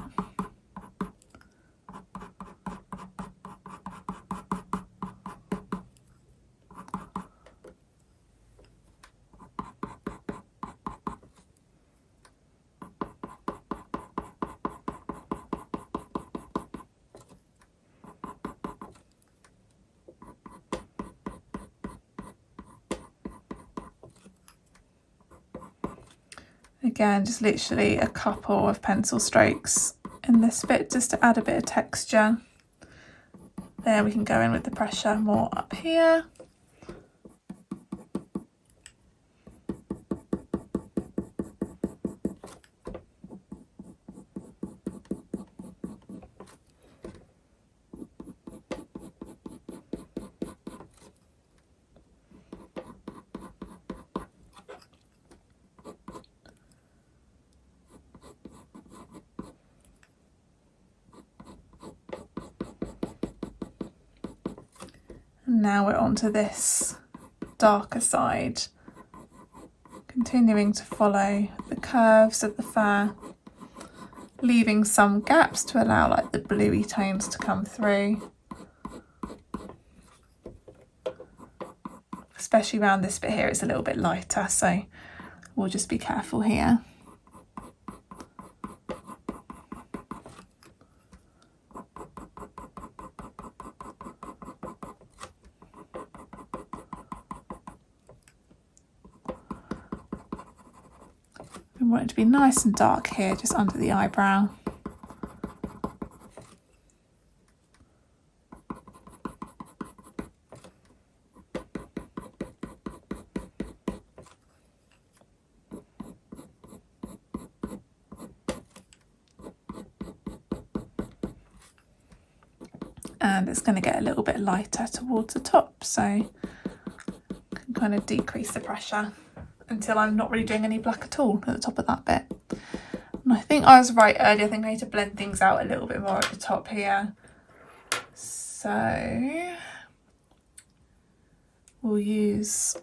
Again, just literally a couple of pencil strokes in this bit just to add a bit of texture. There we can go in with the pressure more up here. Now we're onto this darker side, continuing to follow the curves of the fur, leaving some gaps to allow like the bluey tones to come through. Especially around this bit here, it's a little bit lighter, so we'll just be careful here. We want it to be nice and dark here, just under the eyebrow. And it's going to get a little bit lighter towards the top, so I can kind of decrease the pressure until I'm not really doing any black at all at the top of that bit. And I think I was right earlier, I think I need to blend things out a little bit more at the top here. So we'll use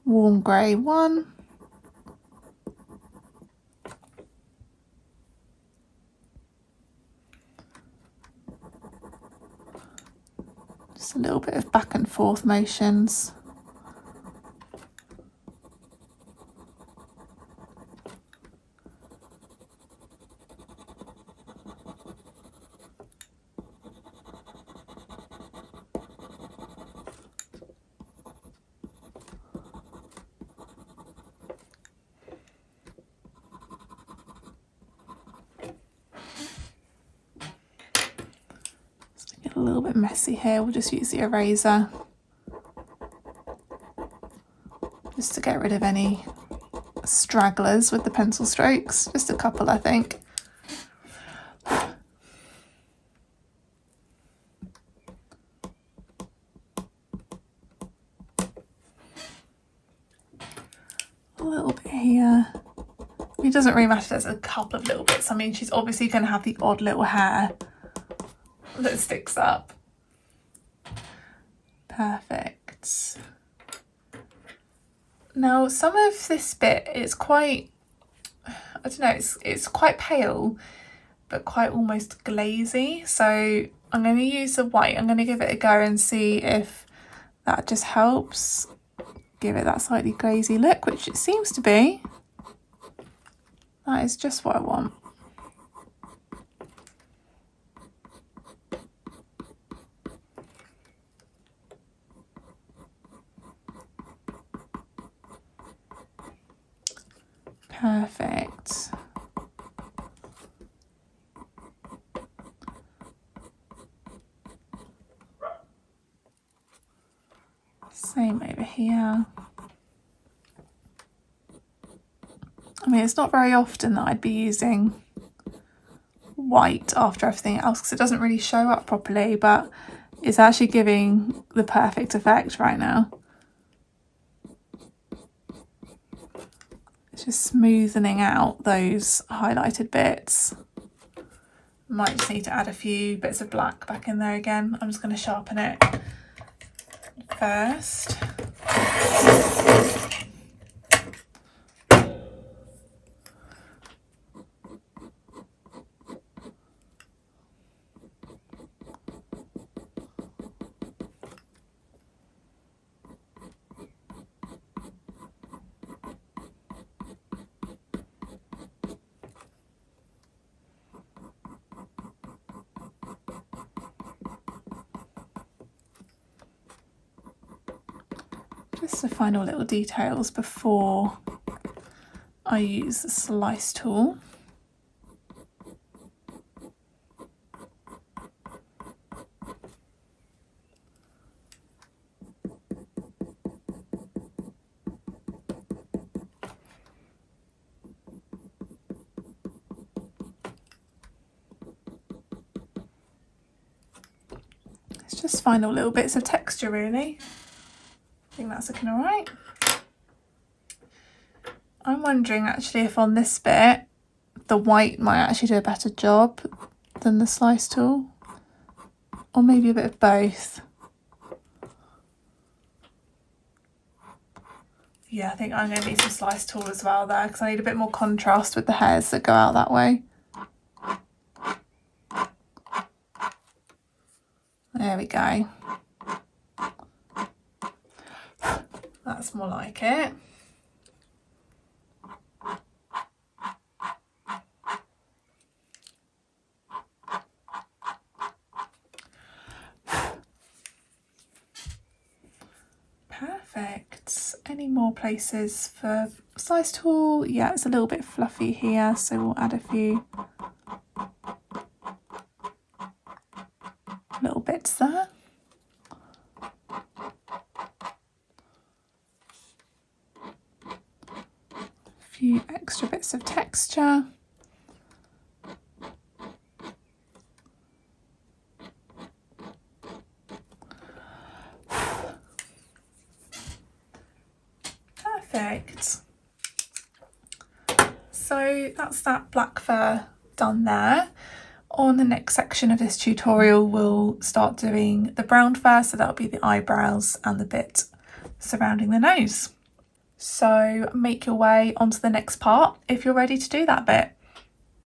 warm grey 1. Just a little bit of back and forth motions. A little bit messy here, we'll just use the eraser just to get rid of any stragglers with the pencil strokes, just a couple I think. a little bit here. It doesn't really matter, there's a couple of little bits. I mean, she's obviously going to have the odd little hair that sticks up. Perfect. Now, some of this bit is quite, I don't know, it's quite pale, but quite almost glazy. So I'm going to use the white. I'm going to give it a go and see if that just helps give it that slightly glazy look, which it seems to be. That is just what I want. Perfect. Same over here. I mean, it's not very often that I'd be using white after everything else because it doesn't really show up properly, but it's actually giving the perfect effect right now. It's just smoothing out those highlighted bits. Might just need to add a few bits of black back in there again. I'm just going to sharpen it first. Just the final little details before I use the slice tool. It's just final little bits of texture really. I think that's looking all right. I'm wondering actually if on this bit the white might actually do a better job than the slice tool, or maybe a bit of both. Yeah, I think I'm going to need some slice tool as well there because I need a bit more contrast with the hairs that go out that way. There we go. That's more like it. Perfect. Any more places for slice tool? Yeah, it's a little bit fluffy here, so we'll add a few little bits there. Few extra bits of texture. Perfect. So that's that black fur done there. On the next section of this tutorial, we'll start doing the brown fur, so that'll be the eyebrows and the bit surrounding the nose. So make your way onto the next part if you're ready to do that bit.